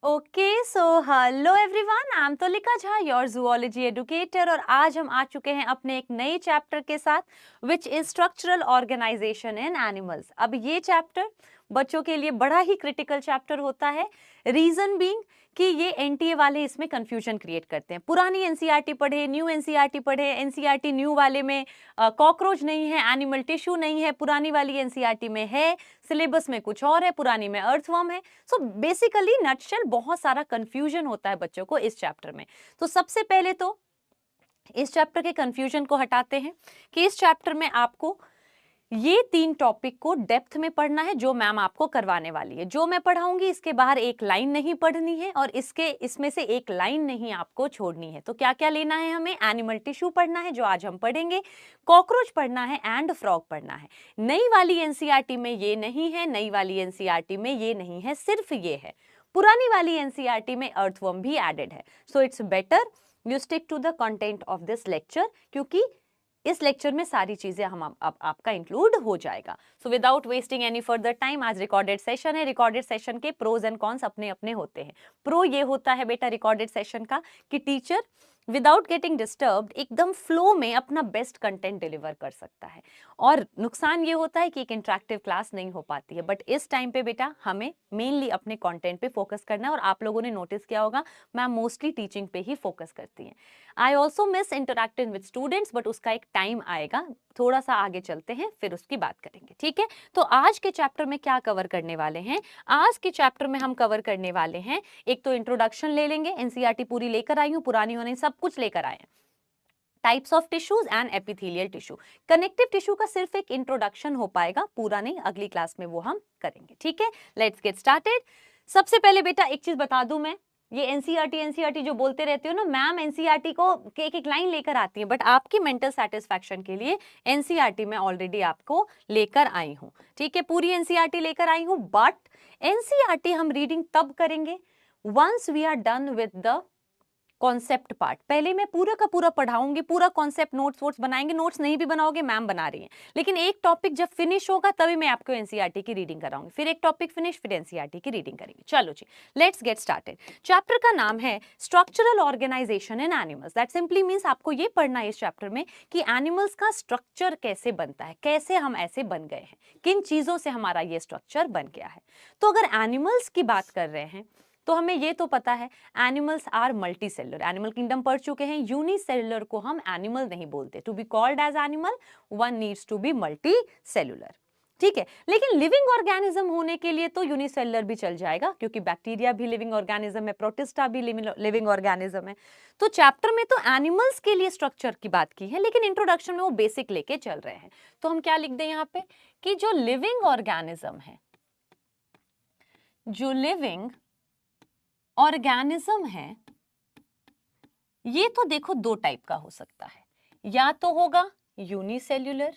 Okay so hello everyone, I am Tolika Jha, your zoology educator. और आज हम आ चुके हैं अपने एक नए चैप्टर के साथ which is structural organisation in animals. अब ये चैप्टर बच्चों के लिए बड़ा ही क्रिटिकल चैप्टर होता है, रीजन बीइंग कि ये एनटीए वाले इसमें कंफ्यूजन क्रिएट करते हैं। पुरानी एनसीईआरटी पढ़े, न्यू एनसीईआरटी पढ़े, एनसीईआरटी न्यू वाले में कॉकरोच नहीं है, एनिमल टिश्यू नहीं है, पुरानी वाली एनसीईआरटी में है, सिलेबस में कुछ और है, पुरानी में अर्थवर्म है। सो बेसिकली नटशेल बहुत सारा कंफ्यूजन होता है बच्चों को इस चैप्टर में। तो सबसे पहले तो इस चैप्टर के कंफ्यूजन को हटाते हैं कि इस चैप्टर में आपको ये 3 टॉपिक को डेप्थ में पढ़ना है जो मैम आपको करवाने वाली है। जो मैं पढ़ाऊंगी इसके बाहर एक लाइन नहीं पढ़नी है और इसमें से एक लाइन नहीं आपको छोड़नी है। तो क्या क्या लेना है हमें? एनिमल टिश्यू पढ़ना है जो आज हम पढ़ेंगे, कॉकरोच पढ़ना है एंड फ्रॉग पढ़ना है। नई वाली एनसीईआरटी में ये नहीं है, नई वाली एनसीईआरटी में ये नहीं है, सिर्फ ये है। पुरानी वाली एनसीईआरटी में अर्थवर्म भी एडेड है। So it's better you stick to the content of this lecture, क्योंकि इस लेक्चर में सारी चीजें हम आपका इंक्लूड हो जाएगा। So without wasting any further time, आज रिकॉर्डेड सेशन है। रिकॉर्डेड सेशन के प्रोज एंड कॉन्स अपने अपने होते हैं। प्रो ये होता है बेटा रिकॉर्डेड सेशन का कि टीचर विदाउट गेटिंग डिस्टर्ब्ड एकदम फ्लो में अपना बेस्ट कंटेंट डिलीवर कर सकता है, और नुकसान ये होता है कि एक इंटरेक्टिव क्लास नहीं हो पाती है। बट इस टाइम पे बेटा हमें मेनली अपने कंटेंट पे फोकस करना है। और आप लोगों ने नोटिस किया होगा मैम मोस्टली टीचिंग पे ही फोकस करती हैं। I also miss interacting with students, but उसका एक टाइम आएगा, थोड़ा सा आगे चलते हैं फिर उसकी बात करेंगे, ठीक है। तो आज के चैप्टर में क्या कवर करने वाले हैं? आज के चैप्टर में हम कवर करने वाले हैं, एक तो इंट्रोडक्शन ले लेंगे, एनसीईआरटी पूरी लेकर आई हूँ, पुरानी होने सब कुछ लेकर आए हैं। Types of tissues and epithelial tissue. Connective tissue का सिर्फ एक इंट्रोडक्शन हो पाएगा, पूरा नहीं, अगली क्लास में वो हम करेंगे, ठीक है। Let's get started. सबसे पहले बेटा एक चीज बता दूं मैं, ये एनसीईआरटी जो बोलते रहते हो ना मैम, एनसीईआरटी को एक एक लाइन लेकर आती है, बट आपकी मेंटल सेटिस्फैक्शन के लिए एनसीईआरटी में ऑलरेडी आपको लेकर आई हूं, ठीक है। पूरी एनसीईआरटी लेकर आई हूं, बट एनसीईआरटी हम रीडिंग तब करेंगे once we are done with the concept part. पहले मैं पूरा का पूरा पढ़ाऊंगी, पूरा कॉन्सेप्ट नोट्स वोट्स बनाएंगे। नोट्स नहीं भी बनाओगे, मैम बना रही हैं, लेकिन एक टॉपिक जब फिनिश होगा तभी मैं आपको एनसीईआरटी की रीडिंग कराऊंगी। फिर एक टॉपिक फिनिश, फिर एनसीईआरटी की रीडिंग करेंगे। चलो जी, लेट्स गेट स्टार्टेड। चैप्टर का नाम है structural organisation in animals. That simply means आपको ये पढ़ना है इस चैप्टर में कि एनिमल्स का स्ट्रक्चर कैसे बनता है, कैसे हम ऐसे बन गए हैं, किन चीजों से हमारा ये स्ट्रक्चर बन गया है। तो अगर एनिमल्स की बात कर रहे हैं तो हमें ये तो पता है animals are multicellular. Animal kingdom पढ़ चुके हैं, यूनिसेलुलर को हम एनिमल नहीं बोलते। To be called as animal one needs to be multicellular, ठीक है। लेकिन लिविंग ऑर्गेनिज्म होने के लिए तो यूनिसेलुलर भी चल जाएगा, क्योंकि बैक्टीरिया भी लिविंग ऑर्गेनिज्म है, प्रोटिस्टा भी लिविंग ऑर्गेनिज्म है। तो चैप्टर में तो एनिमल्स के लिए स्ट्रक्चर की बात की है, लेकिन इंट्रोडक्शन में वो बेसिक लेके चल रहे हैं। तो हम क्या लिख दें यहाँ पे कि जो लिविंग ऑर्गेनिज्म है, जो लिविंग ऑर्गेनिज्म है, ये तो देखो 2 टाइप का हो सकता है, या तो होगा यूनिसेल्युलर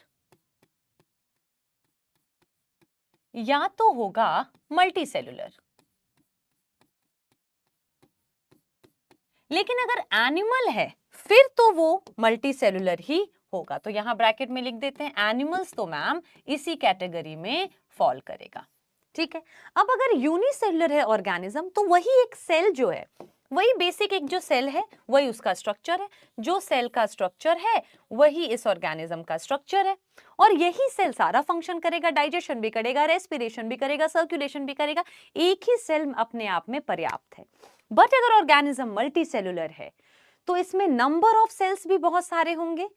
या तो होगा मल्टीसेलुलर। लेकिन अगर एनिमल है फिर तो वो मल्टीसेलुलर ही होगा। तो यहां ब्रैकेट में लिख देते हैं एनिमल्स तो मैम इसी कैटेगरी में फॉल करेगा, ठीक है। अब अगर यूनिसेलुलर है ऑर्गेनिज्म तो वही एक सेल जो है, वही बेसिक एक जो सेल है वही उसका स्ट्रक्चर है। जो सेल का स्ट्रक्चर है वही इस ऑर्गेनिज्म का स्ट्रक्चर है, और यही सेल सारा फंक्शन करेगा, डाइजेशन भी करेगा, रेस्पिरेशन भी करेगा, सर्कुलेशन भी करेगा। एक ही सेल अपने आप में पर्याप्त है। बट अगर ऑर्गेनिज्म मल्टी सेलुलर है तो इसमें नंबर ऑफ सेल्स भी बहुत सारे होंगे।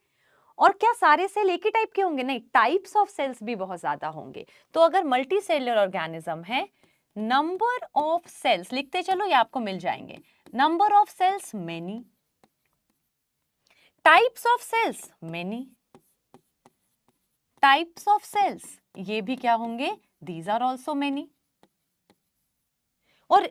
और क्या सारे सेल एक ही टाइप के होंगे? नहीं, टाइप्स ऑफ सेल्स भी बहुत ज्यादा होंगे। तो अगर मल्टी सेलुलर ऑर्गेनिज्म है, नंबर ऑफ सेल्स लिखते चलो, ये आपको मिल जाएंगे। Number of cells many, types of cells many, types of cells ये भी क्या होंगे? These are also many. और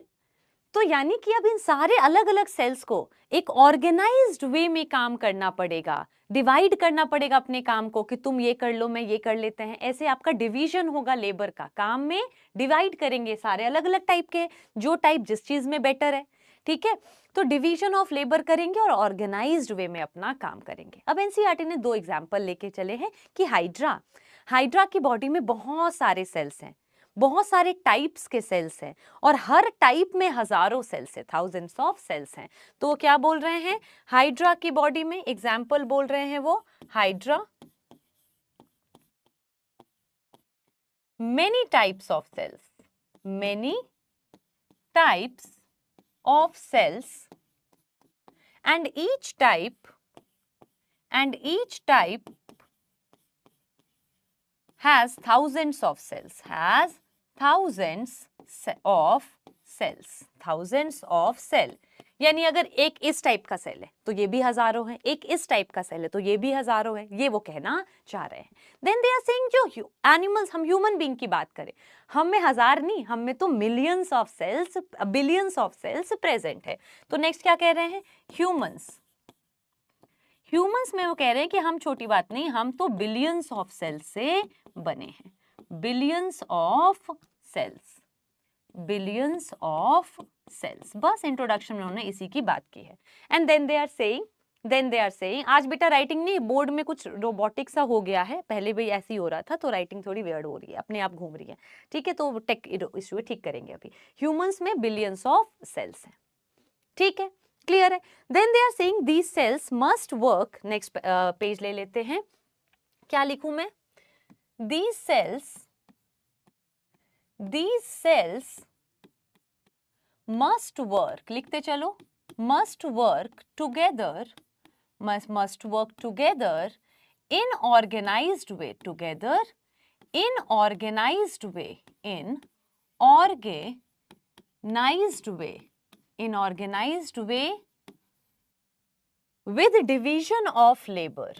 तो यानी कि अब इन सारे अलग अलग सेल्स को एक ऑर्गेनाइज्ड वे में काम करना पड़ेगा, डिवाइड करना पड़ेगा अपने काम को कि तुम ये कर लो, मैं ये कर लेते हैं। ऐसे आपका डिवीजन होगा लेबर का, काम में डिवाइड करेंगे, सारे अलग अलग टाइप के, जो टाइप जिस चीज में बेटर है, ठीक है। तो डिवीजन ऑफ लेबर करेंगे और ऑर्गेनाइज्ड वे में अपना काम करेंगे। अब एनसीईआरटी ने 2 एग्जाम्पल लेके चले हैं कि हाइड्रा की बॉडी में बहुत सारे सेल्स हैं, बहुत सारे टाइप्स के सेल्स हैं और हर टाइप में हजारों सेल्स है, थाउजेंड्स ऑफ सेल्स हैं। तो क्या बोल रहे हैं, हाइड्रा की बॉडी में एग्जाम्पल बोल रहे हैं वो hydra, many types of cells, many types of cells, and each type has thousands of cells, thousands of cell। यानी अगर एक इस टाइप का सेल है तो ये भी हजारों है, एक इस टाइप का सेल है तो ये भी हजारों है, ये वो कहना चाह रहे हैं। देन दे आर सेइंग जो एनिमल्स, हम ह्यूमन बीइंग की बात करें, हम में हजार नहीं, हम में तो millions of cells, billions of cells present है। तो नेक्स्ट क्या कह रहे हैं, ह्यूमंस में वो कह रहे हैं कि हम छोटी बात नहीं, हम तो बिलियंस ऑफ सेल्स से बने हैं, billions of cells, billions of cells. बस इंट्रोडक्शन में उन्होंने इसी की बात की है। And then they are saying आज बेटा राइटिंग नहीं, बोर्ड में कुछ रोबोटिक सा हो गया है, पहले भी ऐसे ही हो रहा था तो राइटिंग थोड़ी वियर्ड हो रही है, अपने आप घूम रही है, ठीक है, तो टेक इशू ठीक करेंगे अभी। ह्यूमंस में बिलियंस ऑफ सेल्स हैं, ठीक है, क्लियर है। Then they are saying these cells must work, next page ले लेते हैं, क्या लिखूं मैं, दीज सेल्स must work, लिखते चलो, must work together in organized way, with division of labor,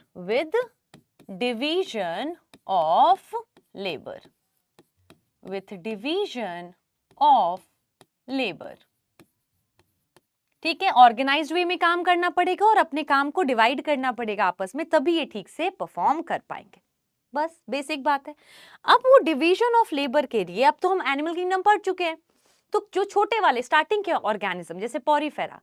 ठीक है, ऑर्गेनाइज्ड वे में काम करना पड़ेगा और अपने काम को डिवाइड करना पड़ेगा आपस में, तभी ये ठीक से परफॉर्म कर पाएंगे। बस बेसिक बात है। अब वो डिवीजन ऑफ लेबर के लिए, अब तो हम एनिमल किंगडम पढ़ चुके हैं, तो जो छोटे वाले स्टार्टिंग के ऑर्गेनिज्म जैसे पॉरीफेरा,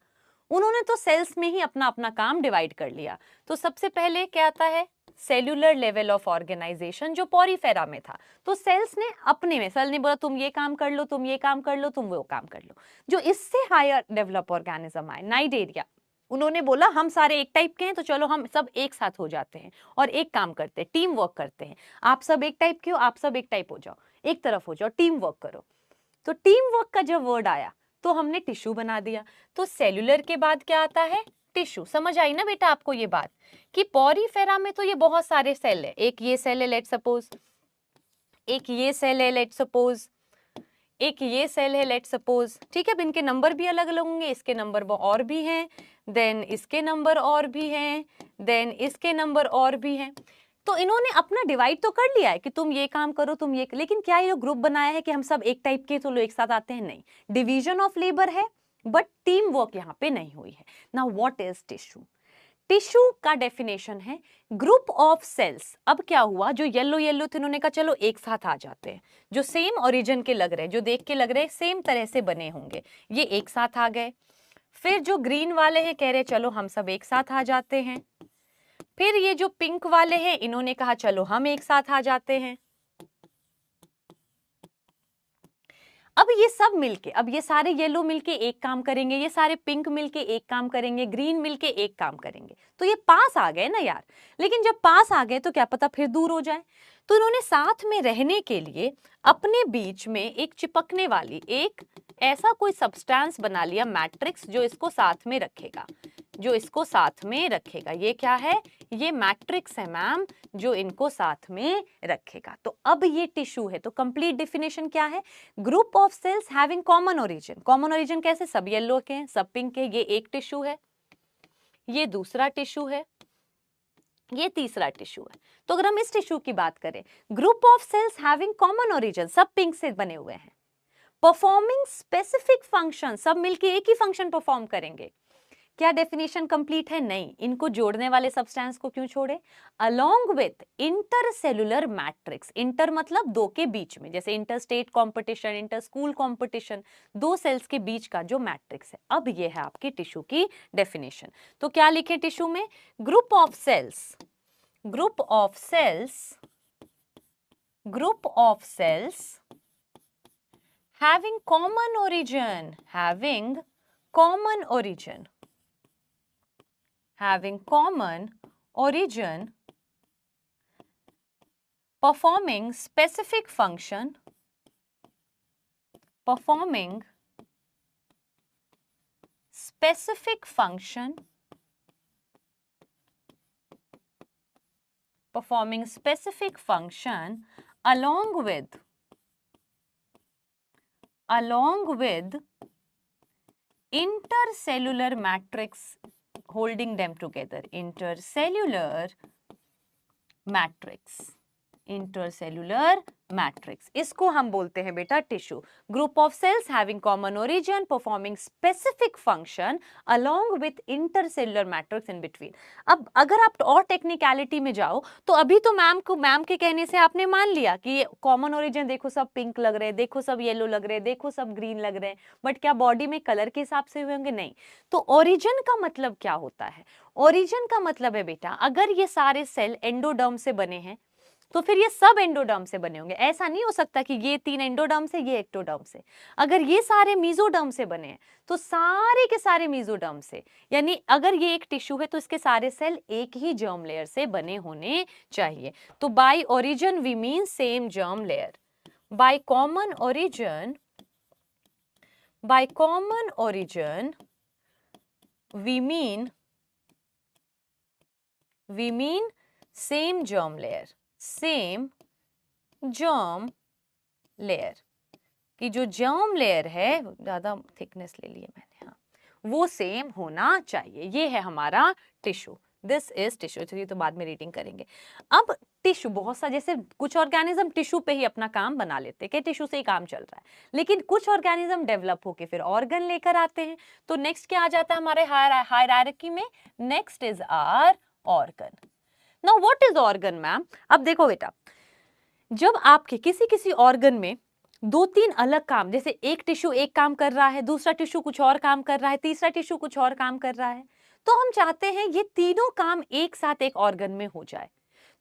उन्होंने तो सेल्स में ही अपना अपना काम डिवाइड कर लिया। तो सबसे पहले क्या आता है, सेल्यूलर लेवल ऑफ ऑर्गेनाइजेशन जो पॉरीफेरा में था। तो सेल्स ने अपने में, सेल ने बोला तुम ये काम कर लो, तुम ये काम कर लो, तुम वो काम कर लो। जो इससे हायर डेवलप ऑर्गेनिज्म आए, नाइडेरिया, उन्होंने बोला हम सारे एक टाइप के हैं तो चलो हम सब एक साथ हो जाते हैं और एक काम करते हैं, टीम वर्क करते हैं। आप सब एक टाइप के हो, आप सब एक टाइप हो जाओ, एक तरफ हो जाओ, टीम वर्क करो। तो टीम वर्क का जब वर्ड आया तो हमने टिश्यू बना दिया। तो सेल्यूलर के बाद क्या आता है, टिश्यू। समझ आई ना बेटा आपको ये बात, कि पॉरीफेरा में तो ये बहुत सारे सेल है, एक ये सेल है लेट सपोज, एक ये सेल है लेट सपोज, एक ये सेल है लेट सपोज, ठीक है। अब इनके नंबर भी अलग अलग होंगे, इसके नंबर और भी हैं, देन इसके नंबर और भी हैं, देन इसके नंबर और भी हैं। तो इन्होंने अपना डिवाइड तो कर लिया है कि तुम ये काम करो, तुम ये, लेकिन क्या ये ग्रुप बनाया है कि हम सब एक टाइप के तो लोग एक साथ आते हैं, नहीं। डिवीजन ऑफ लेबर है बट टीम वर्क यहाँ पे नहीं हुई है। Now what is tissue? Tissue का डेफिनेशन है ग्रुप ऑफ सेल्स। अब क्या हुआ, जो येलो येलो थे उन्होंने कहा चलो एक साथ आ जाते हैं, जो सेम ओरिजिन के लग रहे हैं, जो देख के लग रहे हैं सेम तरह से बने होंगे, ये एक साथ आ गए। फिर जो ग्रीन वाले हैं कह रहे चलो हम सब एक साथ आ जाते हैं। फिर ये जो पिंक वाले हैं इन्होंने कहा चलो हम एक साथ आ जाते हैं। अब ये सब मिलके, अब ये सारे येलो मिलके एक काम करेंगे, ये सारे पिंक मिलके एक काम करेंगे, ग्रीन मिलके एक काम करेंगे। तो ये पास आ गए ना यार, लेकिन जब पास आ गए तो क्या पता फिर दूर हो जाए। तो इन्होंने साथ में रहने के लिए अपने बीच में एक चिपकने वाली, एक ऐसा कोई सब्सटेंस बना लिया, मैट्रिक्स, जो इसको साथ में रखेगा, जो इसको साथ में रखेगा। ये क्या है, ये मैट्रिक्स है मैम, जो इनको साथ में रखेगा। तो अब ये टिश्यू है। तो कंप्लीट डेफिनेशन क्या है, group of sales having common origin. Common origin कैसे, सब येलो के हैं, सब पिंक के, ये एक टिश्यू है, ये दूसरा टिश्यू है, ये तीसरा टिश्यू है। तो अगर हम इस टिश्यू की बात करें, group of sales having common origin, सब पिंक से बने हुए हैं, परफॉर्मिंग स्पेसिफिक फंक्शन, सब मिलके एक ही फंक्शन परफॉर्म करेंगे। क्या डेफिनेशन कंप्लीट है? नहीं। इनको जोड़ने वाले सब्सटेंस को क्यों छोड़े? Along with intercellular matrix. Inter मतलब दो के बीच में, जैसे inter state competition, inter school competition, दो सेल्स के बीच का जो मैट्रिक्स है। अब ये है आपकी टिश्यू की डेफिनेशन। तो क्या लिखे टिश्यू में, group of cells, group of cells, group of cells Having common origin, having common origin, having common origin, performing specific function, performing specific function, performing specific function along with intercellular matrix holding them together, intercellular matrix, intercellular matrix, इसको हम बोलते हैं बेटा tissue. Group of sales having common origin performing specific function along with intercellular matrix in between. अब अगर आप और technicality में जाओ तो अभी तो मैम के कहने से आपने मान लिया कि कॉमन ओरिजिन देखो सब पिंक लग रहे हैं, देखो सब येलो लग रहे हैं, देखो सब ग्रीन लग रहे हैं, बट क्या बॉडी में कलर के हिसाब से हुए होंगे? नहीं. तो ओरिजिन का मतलब क्या होता है? ओरिजिन का मतलब है बेटा अगर ये सारे सेल एंडोडर्म से बने हैं तो फिर ये सब एंडोडर्म से बने होंगे. ऐसा नहीं हो सकता कि ये 3 एंडोडर्म से, ये एक्टोडर्म से. अगर ये सारे मेसोडर्म से बने हैं तो सारे के सारे मेसोडर्म से, यानी अगर ये एक टिश्यू है तो इसके सारे सेल एक ही जर्म लेयर से बने होने चाहिए. तो by origin we mean same germ layer. By common origin, by common origin we mean same germ layer, same germ layer. कि जो germ layer है, ज्यादा थिकनेस ले लिए मैंने, हाँ, वो सेम होना चाहिए. ये है हमारा टिश्यू. This is tissue. ये तो बाद में रीडिंग करेंगे. अब टिश्यू बहुत सा, जैसे कुछ ऑर्गेनिज्म टिश्यू पे ही अपना काम बना लेते हैं कि टिश्यू से ही काम चल रहा है, लेकिन कुछ ऑर्गेनिज्म डेवलप होके फिर ऑर्गन लेकर आते हैं. तो नेक्स्ट क्या आ जाता है हमारे हायरार्की में? Next is our organ. Now what is organ ma'am? अब देखो बेटा, जब आपके किसी ऑर्गन में 2-3 अलग काम, जैसे एक टिश्यू एक काम कर रहा है, दूसरा टिश्यू कुछ और काम कर रहा है, तीसरा टिश्यू कुछ और काम कर रहा है, तो हम चाहते हैं ये तीनों काम एक साथ एक ऑर्गन में हो जाए.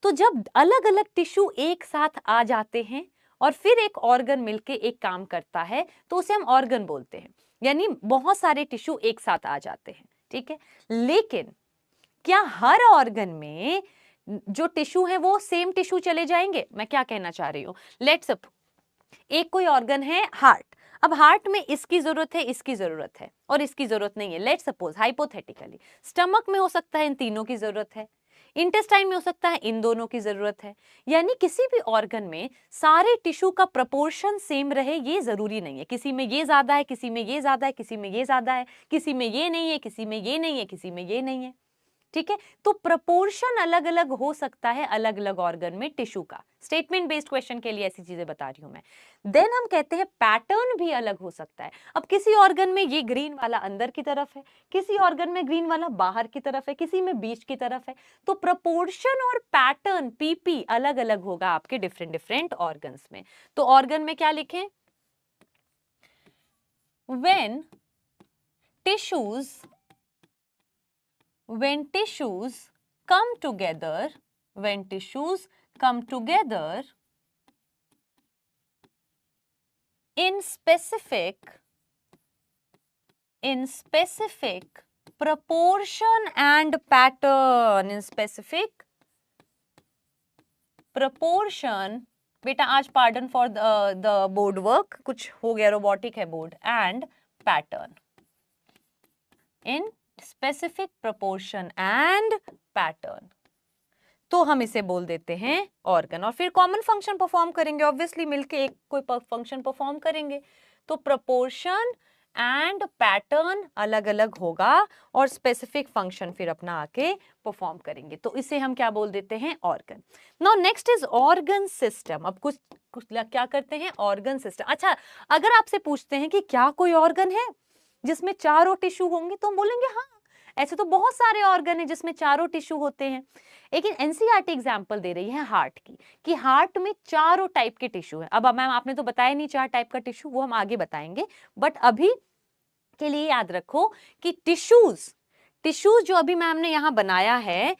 तो जब अलग अलग टिश्यू एक साथ आ जाते हैं और फिर एक ऑर्गन मिलके एक काम करता है तो उसे हम ऑर्गन बोलते हैं. यानी बहुत सारे टिश्यू एक साथ आ जाते हैं, ठीक है. लेकिन क्या हर ऑर्गन में जो टिश्यू है वो सेम टिश्यू चले जाएंगे? मैं क्या कहना चाह रही हूँ, लेट्स सपोज एक कोई ऑर्गन है हार्ट. अब हार्ट में इसकी जरूरत है, इसकी जरूरत है और इसकी जरूरत नहीं है. लेट्स सपोज हाइपोथेटिकली स्टमक में हो सकता है इन तीनों की जरूरत है, इंटेस्टाइन में हो सकता है इन दोनों की जरूरत है. यानी किसी भी ऑर्गन में सारे टिश्यू का प्रपोर्शन सेम रहे ये जरूरी नहीं है. किसी में ये ज्यादा है, किसी में ये ज्यादा है, किसी में ये ज्यादा है, किसी में ये नहीं है, किसी में ये नहीं है, किसी में ये नहीं है, ठीक है. तो प्रपोर्शन अलग अलग हो सकता है अलग अलग ऑर्गन में टिश्यू का. स्टेटमेंट बेस्ड क्वेश्चन के लिए ऐसी चीजें बता रही हूं मैं. देन हम कहते हैं पैटर्न भी अलग हो सकता है. अब किसी ऑर्गन में ये ग्रीन वाला अंदर की तरफ है, किसी ऑर्गन में ग्रीन वाला बाहर की तरफ है, किसी में बीच की तरफ है. तो प्रपोर्शन और पैटर्न पीपी अलग अलग होगा आपके डिफरेंट ऑर्गन्स में. तो ऑर्गन में क्या लिखें? when tissues come together, when tissues come together in specific proportion and pattern, in specific proportion, बेटा आज pardon for the board work, कुछ हो गया, रोबोटिक है board, and pattern, in specific proportion and pattern, तो हम इसे बोल देते हैं ऑर्गन. और फिर कॉमन फंक्शन परफॉर्म करेंगे, ऑब्वियसली मिलके एक कोई फंक्शन परफॉर्म करेंगे. तो प्रोपोर्शन एंड पैटर्न अलग अलग होगा और स्पेसिफिक फंक्शन फिर अपना आके परफॉर्म करेंगे. तो इसे हम क्या बोल देते हैं? Organ. Now next is organ system. अब कुछ क्या करते हैं? Organ system. अच्छा, अगर आपसे पूछते हैं कि क्या कोई ऑर्गन है जिसमें चारों टिश्यू होंगे, तो हम बोलेंगे हाँ, ऐसे तो बहुत सारे ऑर्गन है जिसमें चारों टिश्यू होते हैं. लेकिन एनसीईआरटी एग्जांपल दे रही है हार्ट की, कि हार्ट में चारों टाइप के टिश्यू है. अब मैम आपने तो बताया नहीं 4 टाइप का टिश्यू, वो हम आगे बताएंगे, बट अभी के लिए याद रखो कि टिश्यूज जो अभी मैम ने यहाँ बनाया है,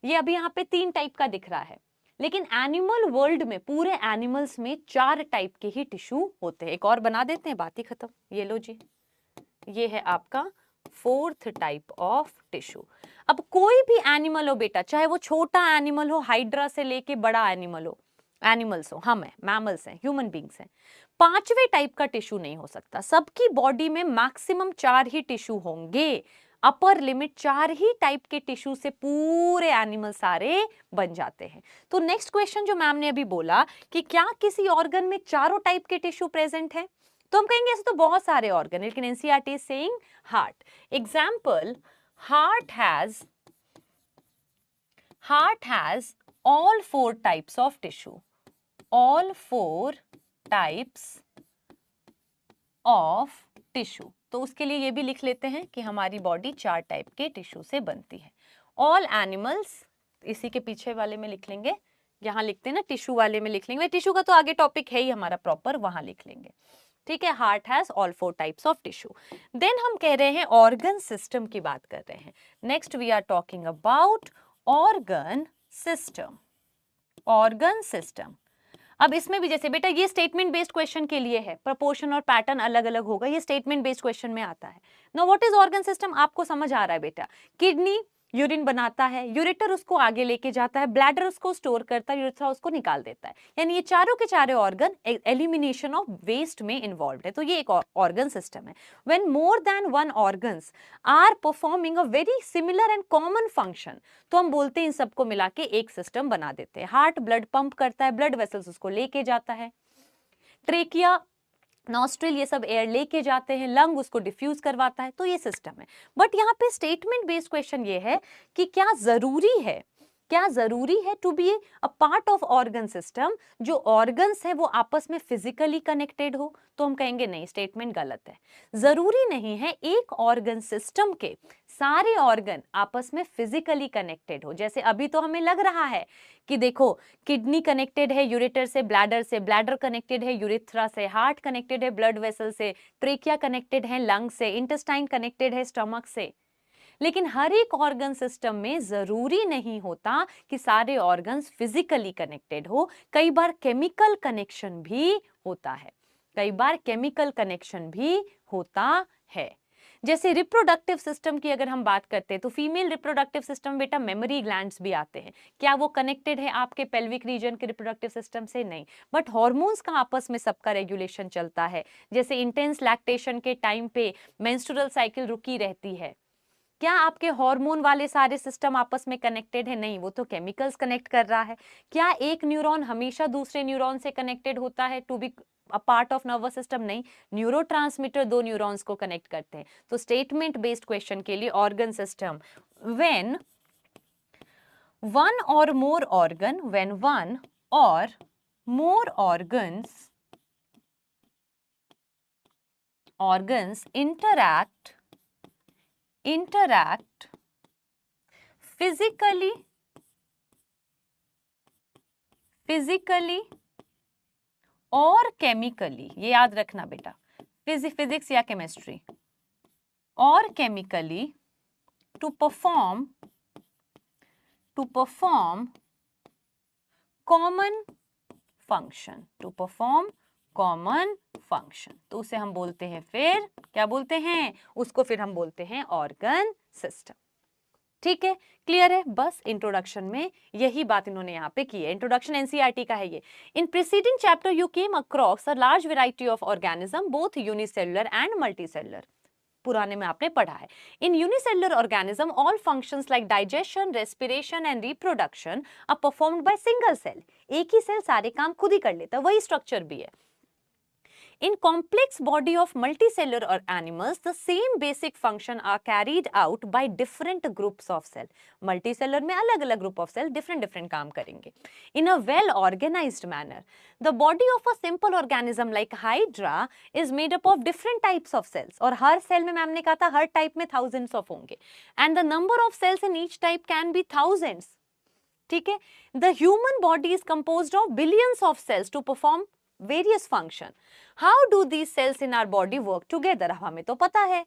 ये अभी यहाँ पे 3 टाइप का दिख रहा है. लेकिन एनिमल वर्ल्ड में, पूरे एनिमल्स में 4 टाइप के ही टिश्यू होते हैं। एक और बना देते हैं, बात ही खत्म। ये लो जी, ये है आपका 4th टाइप ऑफ टिश्यू। अब कोई भी एनिमल हो बेटा, चाहे वो छोटा एनिमल हो, हाइड्रा से लेके बड़ा एनिमल हो, एनिमल्स हो, हम हैं, मैमल्स हैं, ह्यूमन बींग्स हैं, 5वें टाइप का टिश्यू नहीं हो सकता। सबकी बॉडी में मैक्सिमम 4 ही टिश्यू होंगे। अपर लिमिट 4 ही टाइप के टिश्यू से पूरे एनिमल सारे बन जाते हैं। तो नेक्स्ट क्वेश्चन जो मैम ने अभी बोला कि क्या किसी ऑर्गन में चारों टाइप के टिश्यू प्रेजेंट है, तो हम कहेंगे ऐसे तो बहुत सारे ऑर्गन, लेकिन NCERT is saying heart. Example, heart has all 4 types of tissue, all 4 types of tissue। तो उसके लिए ये भी लिख लेते हैं कि हमारी बॉडी 4 टाइप के टिश्यू से बनती है। ऑल एनिमल्स, इसी के पीछे वाले में लिख लेंगे, यहाँ लिखते हैं ना टिश्यू वाले में लिख लेंगे, टिश्यू का तो आगे टॉपिक है ही हमारा प्रॉपर, वहां लिख लेंगे। ठीक है, heart has all 4 types of tissue. Then हम कह रहे हैं ऑर्गन सिस्टम की बात कर रहे हैं। Next we are talking about organ system. Organ system, अब इसमें भी जैसे बेटा ये स्टेटमेंट बेस्ड क्वेश्चन के लिए है, प्रपोर्शन और पैटर्न अलग अलग होगा, ये स्टेटमेंट बेस्ड क्वेश्चन में आता है। Now what is organ system, आपको समझ आ रहा है बेटा। किडनी यूरिन बनाता है, यूरेटर उसको आगे लेके जाता है, ब्लैडर उसको स्टोर करता है, यूरेथ्रा उसको निकाल देता है। यानी ये चारों के चारों ऑर्गन एलिमिनेशन ऑफ वेस्ट में इन्वॉल्व है, तो ये एक ऑर्गन सिस्टम है। When more than one organs are performing a very similar and common function, तो हम बोलते हैं इन सबको मिला के एक सिस्टम बना देते हैं। हार्ट ब्लड पंप करता है, ब्लड वेसल्स उसको लेके जाता है, ट्रेकिया, नॉस्ट्रिल ये सब एयर लेके जाते हैं, लंग उसको डिफ्यूज करवाता है, तो ये सिस्टम है। बट यहाँ पे स्टेटमेंट बेस्ड क्वेश्चन ये है कि क्या जरूरी है to be a part of organ system, जो ऑर्गन्स है वो आपस में फिजिकली कनेक्टेड हो, तो हम कहेंगे नहीं, स्टेटमेंट गलत है। जरूरी नहीं है एक ऑर्गन सिस्टम के सारे ऑर्गन आपस में फिजिकली कनेक्टेड हो। जैसे अभी तो हमें लग रहा है कि देखो किडनी कनेक्टेड है यूरेटर से, ब्लैडर कनेक्टेड है यूरेथ्रा से, हार्ट कनेक्टेड है ब्लड वेसल से, ट्रेकिया कनेक्टेड है लंग से, इंटेस्टाइन कनेक्टेड है स्टमक से। लेकिन हर एक ऑर्गन सिस्टम में जरूरी नहीं होता कि सारे ऑर्गन्स फिजिकली कनेक्टेड हो, कई बार केमिकल कनेक्शन भी होता है, जैसे रिप्रोडक्टिव सिस्टम की अगर हम बात करते हैं तो फीमेल रिप्रोडक्टिव सिस्टम बेटा मेमोरी ग्लैंड्स भी आते हैं। क्या वो कनेक्टेड है आपके पेल्विक रीजन के रिप्रोडक्टिव सिस्टम से? नहीं, बट हॉर्मोन्स का आपस में सबका रेगुलेशन चलता है। जैसे इंटेंस लैक्टेशन के टाइम पे मेंस्ट्रुअल साइकिल रुकी रहती है, क्या आपके हार्मोन वाले सारे सिस्टम आपस में कनेक्टेड है? नहीं, वो तो केमिकल्स कनेक्ट कर रहा है। क्या एक न्यूरॉन हमेशा दूसरे न्यूरॉन से कनेक्टेड होता है to be a part of nervous system? नहीं, न्यूरोट्रांसमीटर 2 न्यूरॉन्स को कनेक्ट करते हैं। तो स्टेटमेंट बेस्ड क्वेश्चन के लिए ऑर्गन सिस्टम, व्हेन वन और मोर organs interact physically और केमिकली, ये याद रखना बेटा, फिजिक्स या केमिस्ट्री, और chemically to perform common function, तो उसे हम बोलते हैं, फिर क्या बोलते हैं उसको? फिर हम बोलते हैं ऑर्गन सिस्टम। ठीक है, क्लियर है? बस इंट्रोडक्शन में यही बात इन्होंने यहाँ पे की है। इंट्रोडक्शन एनसीईआरटी का है ये। In preceding chapter you came across a large variety of organism both unicellular and multicellular. पुराने में आपने पढ़ा है। In unicellular organism all functions like digestion, respiration and reproduction are performed by single cell. एक ही सेल सारे काम खुद ही कर लेता है, वही स्ट्रक्चर भी है। In complex body of multicellular animals, the same basic function are carried out by different groups of cell. Multicellular में अलग अलग group of cell different काम करेंगे. In a well organized manner, the body of a simple organism like Hydra is made up of different types of cells. और हर cell में ma'am ने कहा था हर type में thousands of होंगे. And the number of cells in each type can be thousands. ठीक है? The human body is composed of billions of cells to perform various function. How do these cells in our body work together? हमें तो पता है.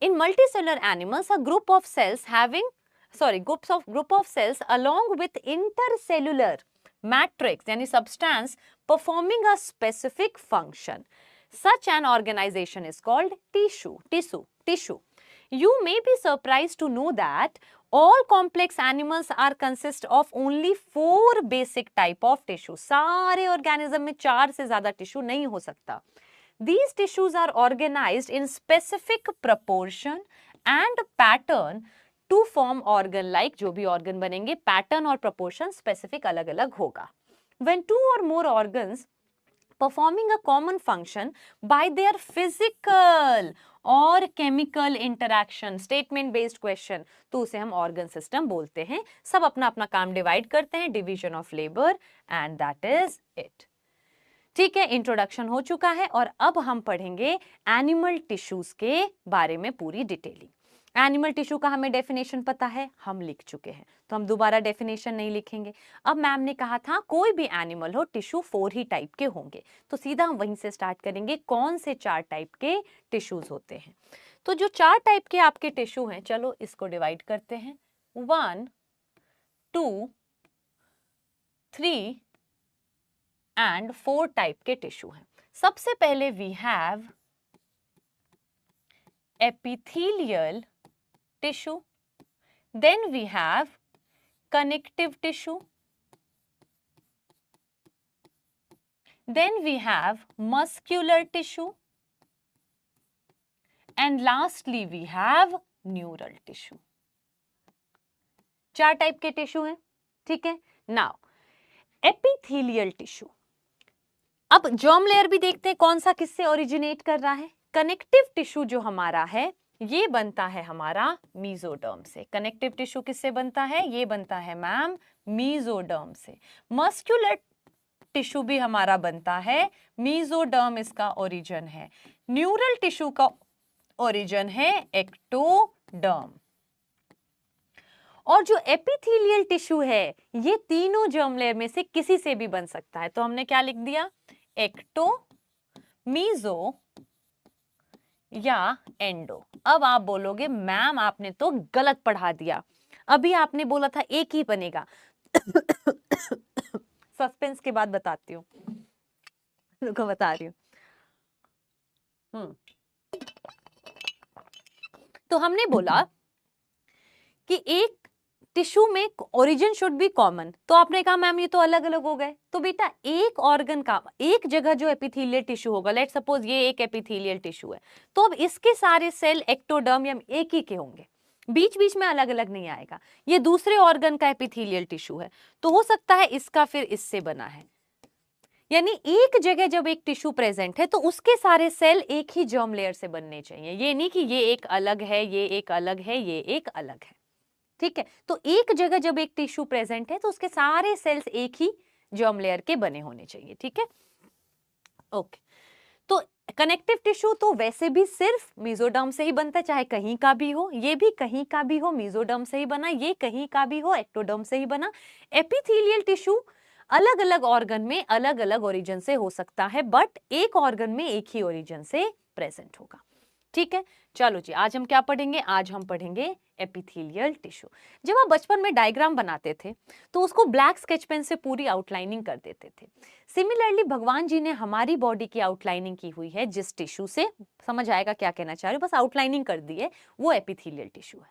In multicellular animals, a group of cells along with intercellular matrix यानी substance performing a specific function. Such an organization is called tissue. You may be surprised to know that all complex animals are consist of only 4 basic type of tissue. सारे organism में 4 से ज़्यादा tissue नहीं हो सकता. These tissues are organized in specific proportion and pattern to form organ like. जो भी organ बनेंगे pattern और proportion specific अलग अलग होगा. When 2 or more organs performing a common function by their physical और chemical interaction, statement based question, तो उसे हम organ system बोलते हैं. सब अपना अपना काम डिवाइड करते हैं, division of labor, and that is it. ठीक है, इंट्रोडक्शन हो चुका है और अब हम पढ़ेंगे एनिमल टिश्यूज के बारे में पूरी डिटेलिंग. एनिमल टिश्यू का हमें डेफिनेशन पता है, हम लिख चुके हैं, तो हम दोबारा डेफिनेशन नहीं लिखेंगे. अब मैम ने कहा था कोई भी एनिमल हो टिश्यू 4 ही टाइप के होंगे, तो सीधा हम वहीं से स्टार्ट करेंगे. कौन से 4 टाइप के टिश्यूज होते हैं? तो जो 4 टाइप के आपके टिश्यू हैं, चलो इसको डिवाइड करते हैं. 1, 2, 3 एंड 4 टाइप के टिश्यू हैं. सबसे पहले we have epithelial tissue, then we have connective tissue, then we have muscular tissue and lastly we have neural tissue. 4 type के टिश्यू हैं. ठीक है, नाउ एपिथेलियल टिश्यू. अब जर्म लेयर भी देखते हैं कौन सा किससे ओरिजिनेट कर रहा है. कनेक्टिव टिश्यू जो हमारा है ये बनता है हमारा मीजोडर्म से. कनेक्टिव टिश्यू किससे बनता है? ये बनता है मैम मीजोडर्म से. मस्क्यूलर टिश्यू भी हमारा बनता है मीजोडर्म, इसका ओरिजिन है. न्यूरल टिश्यू का ओरिजिन है एक्टोडर्म. और जो एपिथेलियल टिश्यू है ये तीनों जर्म लेयर में से किसी से भी बन सकता है. तो हमने क्या लिख दिया? एक्टो, मीजो या एंडो. अब आप बोलोगे मैम आपने तो गलत पढ़ा दिया, अभी आपने बोला था एक ही बनेगा. सस्पेंस के बाद बताती हूँ, रुको बता रही हूँ. तो हमने बोला कि एक टिश्यू में ओरिजिन शुड बी कॉमन, तो आपने कहा मैम ये तो अलग अलग हो गए. तो बेटा एक ऑर्गन का एक जगह जो एपिथेलियल टिश्यू होगा, लेट सपोज ये एक एपिथेलियल टिश्यू है, तो अब इसके सारे सेल एक्टोडर्म या एक ही के होंगे, बीच बीच में अलग अलग नहीं आएगा. ये दूसरे ऑर्गन का एपिथेलियल टिश्यू है, तो हो सकता है इसका फिर इससे बना है. यानी एक जगह जब एक टिश्यू प्रेजेंट है तो उसके सारे सेल एक ही जर्म लेयर से बनने चाहिए. ये नहीं कि ये एक अलग है, ये एक अलग है, ये एक अलग है. ठीक है, तो एक जगह जब एक टिश्यू प्रेजेंट है तो उसके सारे सेल्स एक ही जर्म लेयर के बने होने चाहिए. ठीक है, ओके. तो कनेक्टिव टिश्यू तो वैसे भी सिर्फ मेसोडर्म से ही बनता है, चाहे कहीं का भी हो. ये भी कहीं का भी हो मेसोडर्म से ही बना, ये कहीं का भी हो एक्टोडर्म से ही बना. एपिथेलियल टिश्यू अलग अलग ऑर्गन में अलग अलग ओरिजिन से हो सकता है, बट एक ऑर्गन में एक ही ओरिजिन से प्रेजेंट होगा. ठीक है, चलो जी आज हम क्या पढ़ेंगे? आज हम पढ़ेंगे एपिथेलियल टिश्यू. जब आप बचपन में डायग्राम बनाते थे तो उसको ब्लैक स्केच पेन से पूरी आउटलाइनिंग कर देते थे. सिमिलरली भगवान जी ने हमारी बॉडी की आउटलाइनिंग की हुई है जिस टिश्यू से, समझ आएगा क्या कहना चाह रही हूँ, बस आउटलाइनिंग कर दी है, वो एपिथेलियल टिश्यू है.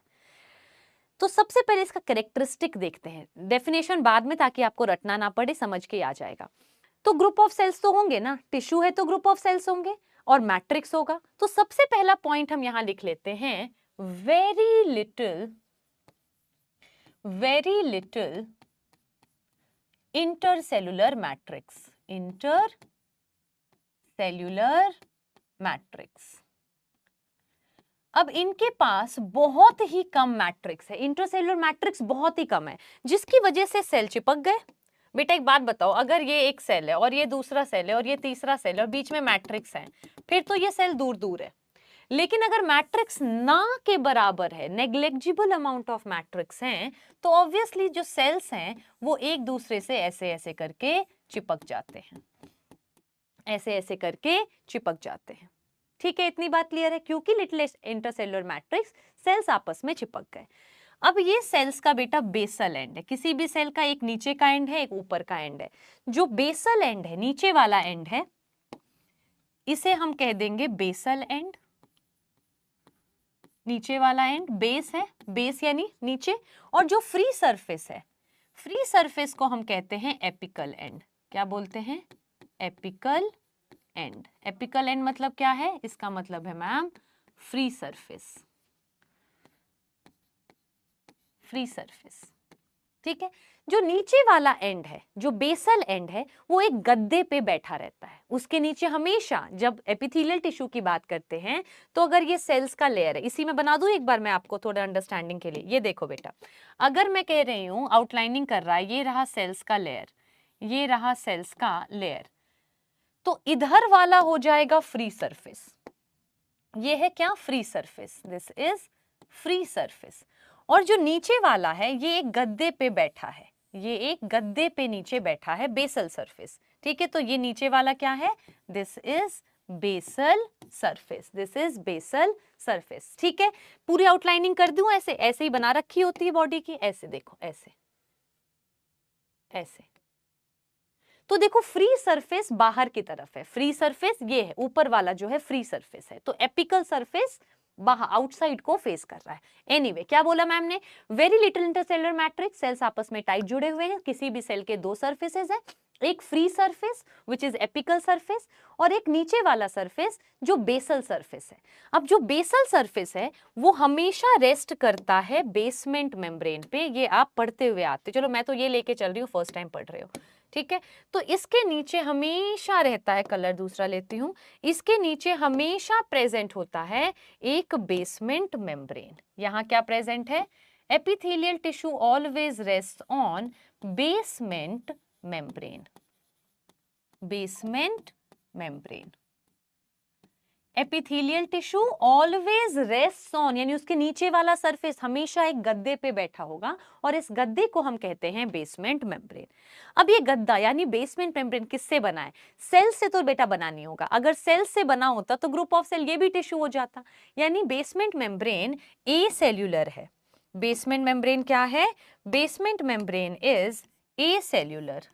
तो सबसे पहले इसका कैरेक्टरिस्टिक देखते हैं, डेफिनेशन बाद में ताकि आपको रटना ना पड़े, समझ के आ जाएगा. तो ग्रुप ऑफ सेल्स तो होंगे ना, टिश्यू है तो ग्रुप ऑफ सेल्स होंगे और मैट्रिक्स होगा. तो सबसे पहला पॉइंट हम यहां लिख लेते हैं, very little intercellular matrix. Intercellular matrix. अब इनके पास बहुत ही कम मैट्रिक्स है, इंटरसेल्युलर मैट्रिक्स बहुत ही कम है, जिसकी वजह से सेल चिपक गए. बेटा एक बात बताओ, अगर ये एक सेल है और ये दूसरा सेल है और ये तीसरा सेल है और बीच में मैट्रिक्स है, फिर तो ये सेल दूर दूर है. लेकिन अगर मैट्रिक्स ना के बराबर है, नेग्लेक्जिबल अमाउंट ऑफ मैट्रिक्स हैं, तो ऑब्वियसली जो सेल्स हैं वो एक दूसरे से ऐसे ऐसे करके चिपक जाते हैं, ऐसे ऐसे करके चिपक जाते हैं. ठीक है, इतनी बात क्लियर है, क्योंकि लिटिल इंटरसेल्युलर मैट्रिक्स सेल्स आपस में चिपक गए. अब ये सेल्स का बेटा बेसल एंड है, किसी भी सेल का एक नीचे का एंड है, एक ऊपर का एंड है। जो बेसल एंड है, नीचे वाला एंड है, इसे हम कह देंगे बेसल एंड। नीचे वाला एंड बेस है, बेस यानी नीचे। और जो फ्री सरफेस है, फ्री सरफेस को हम कहते हैं एपिकल एंड। क्या बोलते हैं? Apical and. एपिकल एंड मतलब क्या है? इसका मतलब है ma'am free surface, free surface. ठीक है। जो नीचे वाला एंड है, जो बेसल एंड है, वो एक गद्दे पे बैठा रहता है। उसके नीचे हमेशा, जब एपिथेलियल टिश्यू की बात करते हैं, तो अगर ये सेल्स का लेयर है, इसी में बना दूं एक बार मैं आपको थोड़ा अंडरस्टैंडिंग के लिए। ये देखो बेटा, अगर मैं कह रही हूं आउटलाइनिंग कर रहा है, ये रहा सेल्स का लेयर, ये रहा सेल्स का लेयर, तो इधर वाला हो जाएगा फ्री सरफेस। ये है क्या? Free surface. This is free surface. और जो नीचे वाला है, ये एक गद्दे पे बैठा है, ये एक गद्दे पे नीचे बैठा है, बेसल सरफेस। ठीक है, तो ये नीचे वाला क्या है? This is basal surface, this is basal surface. ठीक है, पूरी आउटलाइनिंग कर दूं ऐसे? ऐसे ही बना रखी होती है बॉडी की, ऐसे देखो, ऐसे ऐसे। तो देखो फ्री सरफेस बाहर की तरफ है, फ्री सरफेस ये है, ऊपर वाला जो है फ्री सरफेस है, तो एपिकल सरफेस बाहर आउटसाइड को फेस कर रहा है। एनीवे, क्या बोला मैम ने? Very little intercellular matrix, cells आपस में टाइट जुड़े हुए हैं। किसी भी सेल के दो सरफेसेस है, एक free surface which is apical surface, और एक नीचे वाला सरफेस जो बेसल सरफेस है। अब जो बेसल सरफेस है वो हमेशा रेस्ट करता है बेसमेंट मेम्ब्रेन पे। ये आप पढ़ते हुए आते, चलो मैं तो ये लेके चल रही हूँ, फर्स्ट टाइम पढ़ रहे हो। ठीक है, तो इसके नीचे हमेशा रहता है, कलर दूसरा लेती हूं, इसके नीचे हमेशा प्रेजेंट होता है एक बेसमेंट मेम्ब्रेन। यहां क्या प्रेजेंट है? Epithelial tissue always rest on basement membrane, basement membrane. Epithelial tissue always rest on, यानी उसके नीचे वाला सरफेस हमेशा एक गद्दे पे बैठा होगा, और इस गद्दे को हम कहते हैं बेसमेंट मेम्ब्रेन। अब ये गद्दा यानी बेसमेंट मेम्ब्रेन किससे बना है? सेल से तो बेटा बना नहीं होगा। अगर सेल से बना होता तो ग्रुप ऑफ सेल ये भी टिश्यू हो जाता। यानी बेसमेंट मेम्ब्रेन ए सेल्यूलर है। बेसमेंट मेम्ब्रेन क्या है? Basement membrane is a cellular.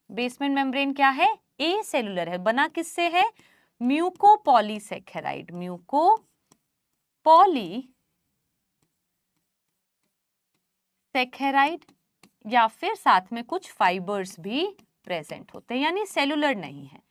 Basement membrane क्या है? ए सेलुलर है। बना किससे है? म्यूकोपॉलीसेकेराइड, म्यूकोपॉलीसेकेराइड, या फिर साथ में कुछ फाइबर्स भी प्रेजेंट होते हैं, यानी सेलुलर नहीं है,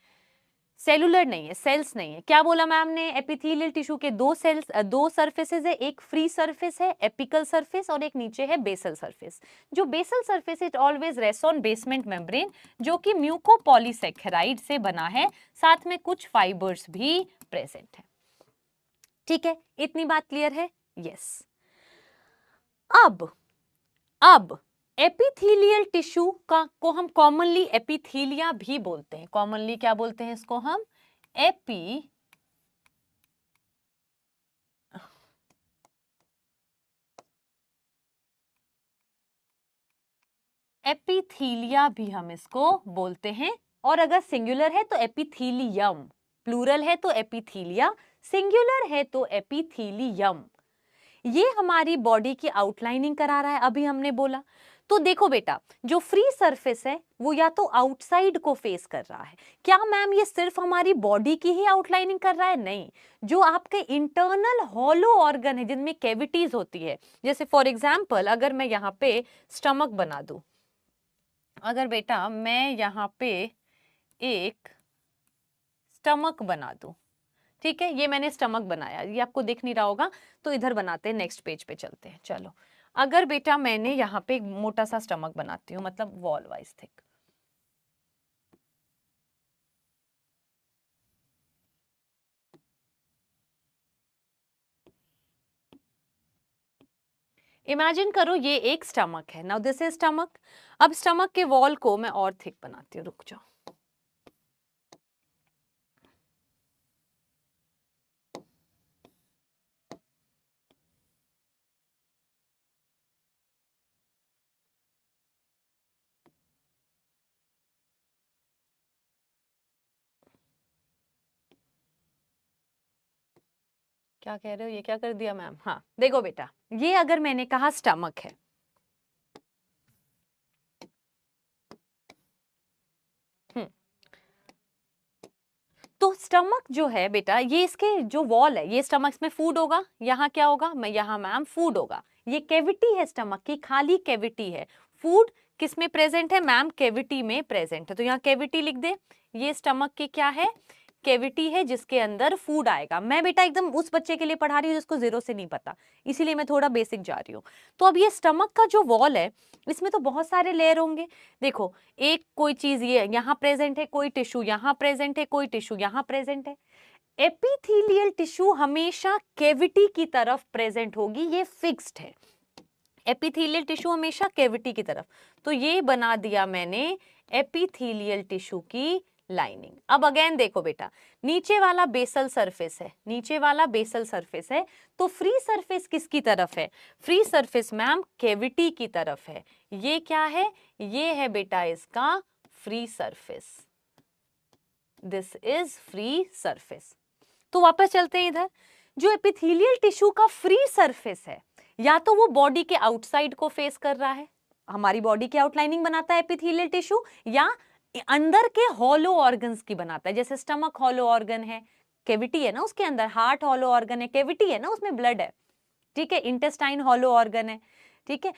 सेलुलर नहीं है, सेल्स नहीं है। क्या बोला मैम ने? एपिथेलियल टिश्यू के दो सेल्स, दो सरफेसेस है, एक फ्री सरफेस है एपिकल सरफेस, और एक नीचे है बेसल सरफेस। जो basal surface it always rest on basement membrane, जो कि म्यूकोपॉलीसेकेराइड से बना है, साथ में कुछ फाइबर्स भी प्रेजेंट है। ठीक है, इतनी बात क्लियर है? यस। अब एपिथेलियल टिश्यू का को हम कॉमनली एपिथेलिया भी बोलते हैं। कॉमनली क्या बोलते हैं इसको हम? एपिथीलिया भी हम इसको बोलते हैं। और अगर सिंगुलर है तो एपिथीलियम, प्लूरल है तो एपिथीलिया, सिंगुलर है तो एपिथीलियम। ये हमारी बॉडी की आउटलाइनिंग करा रहा है, अभी हमने बोला। तो देखो बेटा, जो फ्री सरफेस है वो या तो आउटसाइड को फेस कर रहा है। क्या मैम ये सिर्फ हमारी बॉडी की ही आउटलाइनिंग कर रहा है? नहीं, जो आपके इंटरनल हॉलो ऑर्गन है जिनमें कैविटीज होती है, जैसे फॉर एग्जाम्पल अगर मैं यहाँ पे स्टमक बना दूं, अगर बेटा मैं यहाँ पे एक स्टमक बना दूं, ठीक है, ये मैंने स्टमक बनाया, ये आपको दिख नहीं रहा होगा, तो इधर बनाते हैं, नेक्स्ट पेज पे चलते हैं। चलो, अगर बेटा मैंने यहाँ पे एक मोटा सा स्टमक बनाती हूँ, मतलब वॉल वाइज थिक, इमेजिन करो ये एक स्टमक है। Now this is stomach. अब स्टमक के वॉल को मैं और थिक बनाती हूँ, रुक जाओ। क्या कह रहे हो, ये क्या कर दिया मैम? हाँ देखो बेटा, ये अगर मैंने कहा स्टमक है, तो स्टमक जो है बेटा, ये इसके जो वॉल है, ये स्टमक में फूड होगा, यहाँ क्या होगा, मैं यहाँ मैम फूड होगा। ये कैविटी है स्टमक की, खाली कैविटी है। फूड किस में प्रेजेंट है मैम? कैविटी में प्रेजेंट है, तो यहाँ कैविटी लिख दे। ये स्टमक की क्या है? कैविटी है, जिसके अंदर फूड आएगा। मैं बेटा एकदम उस बच्चे के लिए पढ़ा रही हूँ जिसको जीरो से नहीं पता, इसीलिए मैं थोड़ा बेसिक जा रही हूँ। तो अब ये स्टमक का जो वॉल है, इसमें तो बहुत सारे लेयर होंगे। देखो, एक कोई चीज ये यहाँ प्रेजेंट है, कोई टिश्यू यहाँ प्रेजेंट है, कोई टिश्यू यहाँ प्रेजेंट है। एपिथेलियल टिश्यू हमेशा कैविटी की तरफ प्रेजेंट होगी, ये फिक्स्ड है। एपिथेलियल टिश्यू हमेशा कैविटी की तरफ, तो ये बना दिया मैंने एपिथेलियल टिश्यू की लाइनिंग। अब अगेन देखो बेटा, नीचे वाला बेसल सरफेस है, नीचे वाला बेसल सरफेस है, तो फ्री सरफेस किसकी तरफ है? फ्री सरफेस मैम कैविटी की तरफ है। ये क्या है? ये है बेटा इसका free surface, this is free surface. तो वापस चलते हैं इधर, जो एपिथेलियल टिश्यू का फ्री सरफेस है, या तो वो बॉडी के आउटसाइड को फेस कर रहा है, हमारी बॉडी की आउटलाइनिंग बनाता है एपिथेलियल टिश्यू, या अंदर के हॉलो ऑर्गन्स की बनाता है। जैसे स्टमक हॉलो ऑर्गन है, कैविटी है ना उसके अंदर, हार्ट हॉलो ऑर्गन है, कैविटी है ना उसमें, ब्लड है, ठीक है। इंटेस्टाइन हॉलो ऑर्गन है, ठीक है।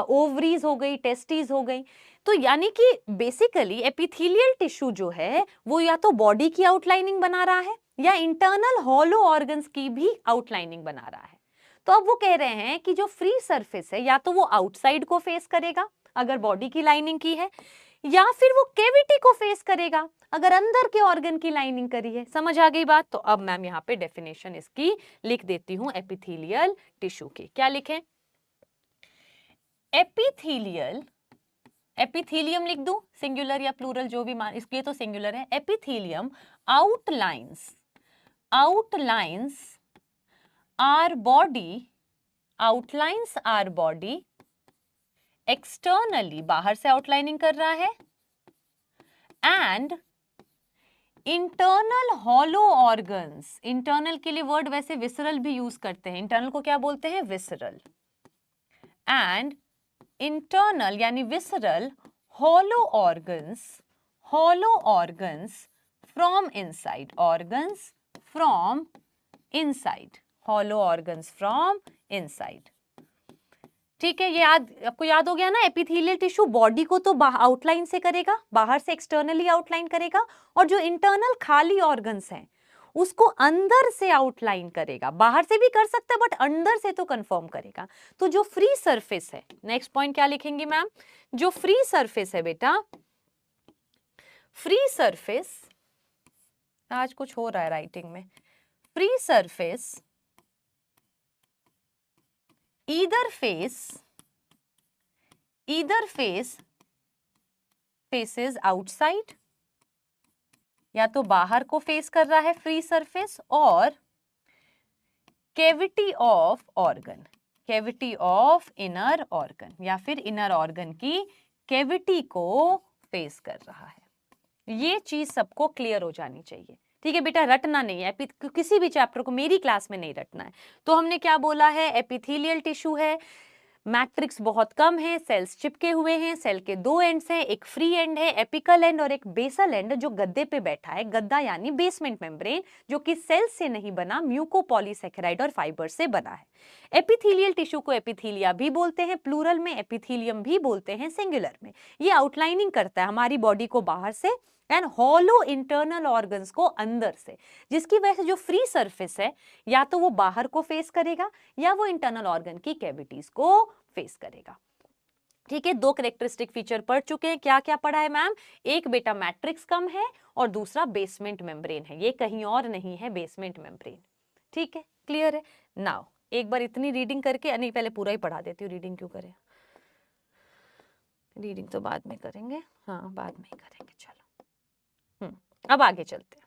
ओवरीज हो गई, टेस्टिस हो गई। तो यानी कि बेसिकली एपिथेलियल टिश्यू जो है वो या तो बॉडी की आउटलाइनिंग बना रहा है, या इंटरनल हॉलो ऑर्गन्स की भी आउटलाइनिंग बना रहा है। तो अब वो कह रहे हैं कि जो फ्री सरफेस है, या तो वो आउटसाइड को फेस करेगा अगर बॉडी की लाइनिंग की है, या फिर वो कैविटी को फेस करेगा अगर अंदर के ऑर्गन की लाइनिंग करी है। समझ आ गई बात? तो अब मैम यहाँ पे डेफिनेशन इसकी लिख देती हूँ एपिथेलियल टिश्यू की। क्या लिखें? एपिथेलियल, एपिथेलियम लिख दूं, सिंगुलर या प्लूरल जो भी मान, इसके तो सिंगुलर है। Epithelium outlines, outlines our body, outlines our body externally, बाहर से आउटलाइनिंग कर रहा है, and internal hollow organs, internal के लिए वर्ड वैसे विसरल भी यूज करते हैं, इंटरनल को क्या बोलते हैं? विसरल। एंड इंटरनल यानी visceral hollow organs, hollow organs from inside, organs from inside, hollow organs from inside. ठीक है, ये आपको याद हो गया ना? एपिथेलियल टिश्यू बॉडी को तो आउटलाइन से करेगा, बाहर से एक्सटर्नली आउटलाइन करेगा, और जो इंटरनल खाली ऑर्गन्स हैं उसको अंदर से आउटलाइन करेगा। बाहर से भी कर सकता है बट अंदर से तो कंफर्म करेगा। तो जो फ्री सरफेस है, नेक्स्ट पॉइंट क्या लिखेंगे मैम? जो फ्री सरफेस है बेटा, फ्री सरफेस, आज कुछ हो रहा है राइटिंग में, free surface either face faces outside, या तो बाहर को फेस कर रहा है फ्री सरफेस, और cavity of organ, cavity of inner organ, या फिर इनर ऑर्गन की कैविटी को फेस कर रहा है। ये चीज सबको क्लियर हो जानी चाहिए, ठीक है बेटा? रटना नहीं है, किसी भी चैप्टर को मेरी क्लास में नहीं रटना है। तो हमने क्या बोला है? एपिथेलियल टिश्यू है, मैट्रिक्स बहुत कम है, सेल्स चिपके हुए हैं, सेल के दो एंड्स हैं, एक फ्री एंड है, एपिकल एंड, और एक बेसल एंड जो गद्दे पे बैठा है। गद्दा यानी बेसमेंट मेम्ब्रेन, जो कि सेल से नहीं बना, म्यूकोपॉलीसैकेराइड और फाइबर से बना है। एपिथेलियल टिश्यू को एपिथेलिया भी बोलते हैं प्लूरल में, एपिथेलियम भी बोलते हैं सिंगुलर में। ये आउटलाइनिंग करता है हमारी बॉडी को बाहर से, एंड हॉलो इंटरनल ऑर्गन्स को अंदर से, जिसकी वजह से जो फ्री सरफेस है या तो वो बाहर को फेस करेगा, या वो इंटरनल ऑर्गन की कैविटीज को फेस करेगा। ठीक है, दो कैरेक्टरिस्टिक फीचर पढ़ चुके हैं। क्या क्या पढ़ा है मैम? एक बेटा मैट्रिक्स कम है, और दूसरा बेसमेंट मेम्ब्रेन है, ये कहीं और नहीं है, बेसमेंट मेम्ब्रेन। ठीक है, क्लियर है? नाउ एक बार इतनी रीडिंग करके, नहीं पहले पूरा ही पढ़ा देती हूँ, रीडिंग क्यों करें? रीडिंग तो बाद में करेंगे, हाँ बाद में ही करेंगे। चलो अब आगे चलते हैं,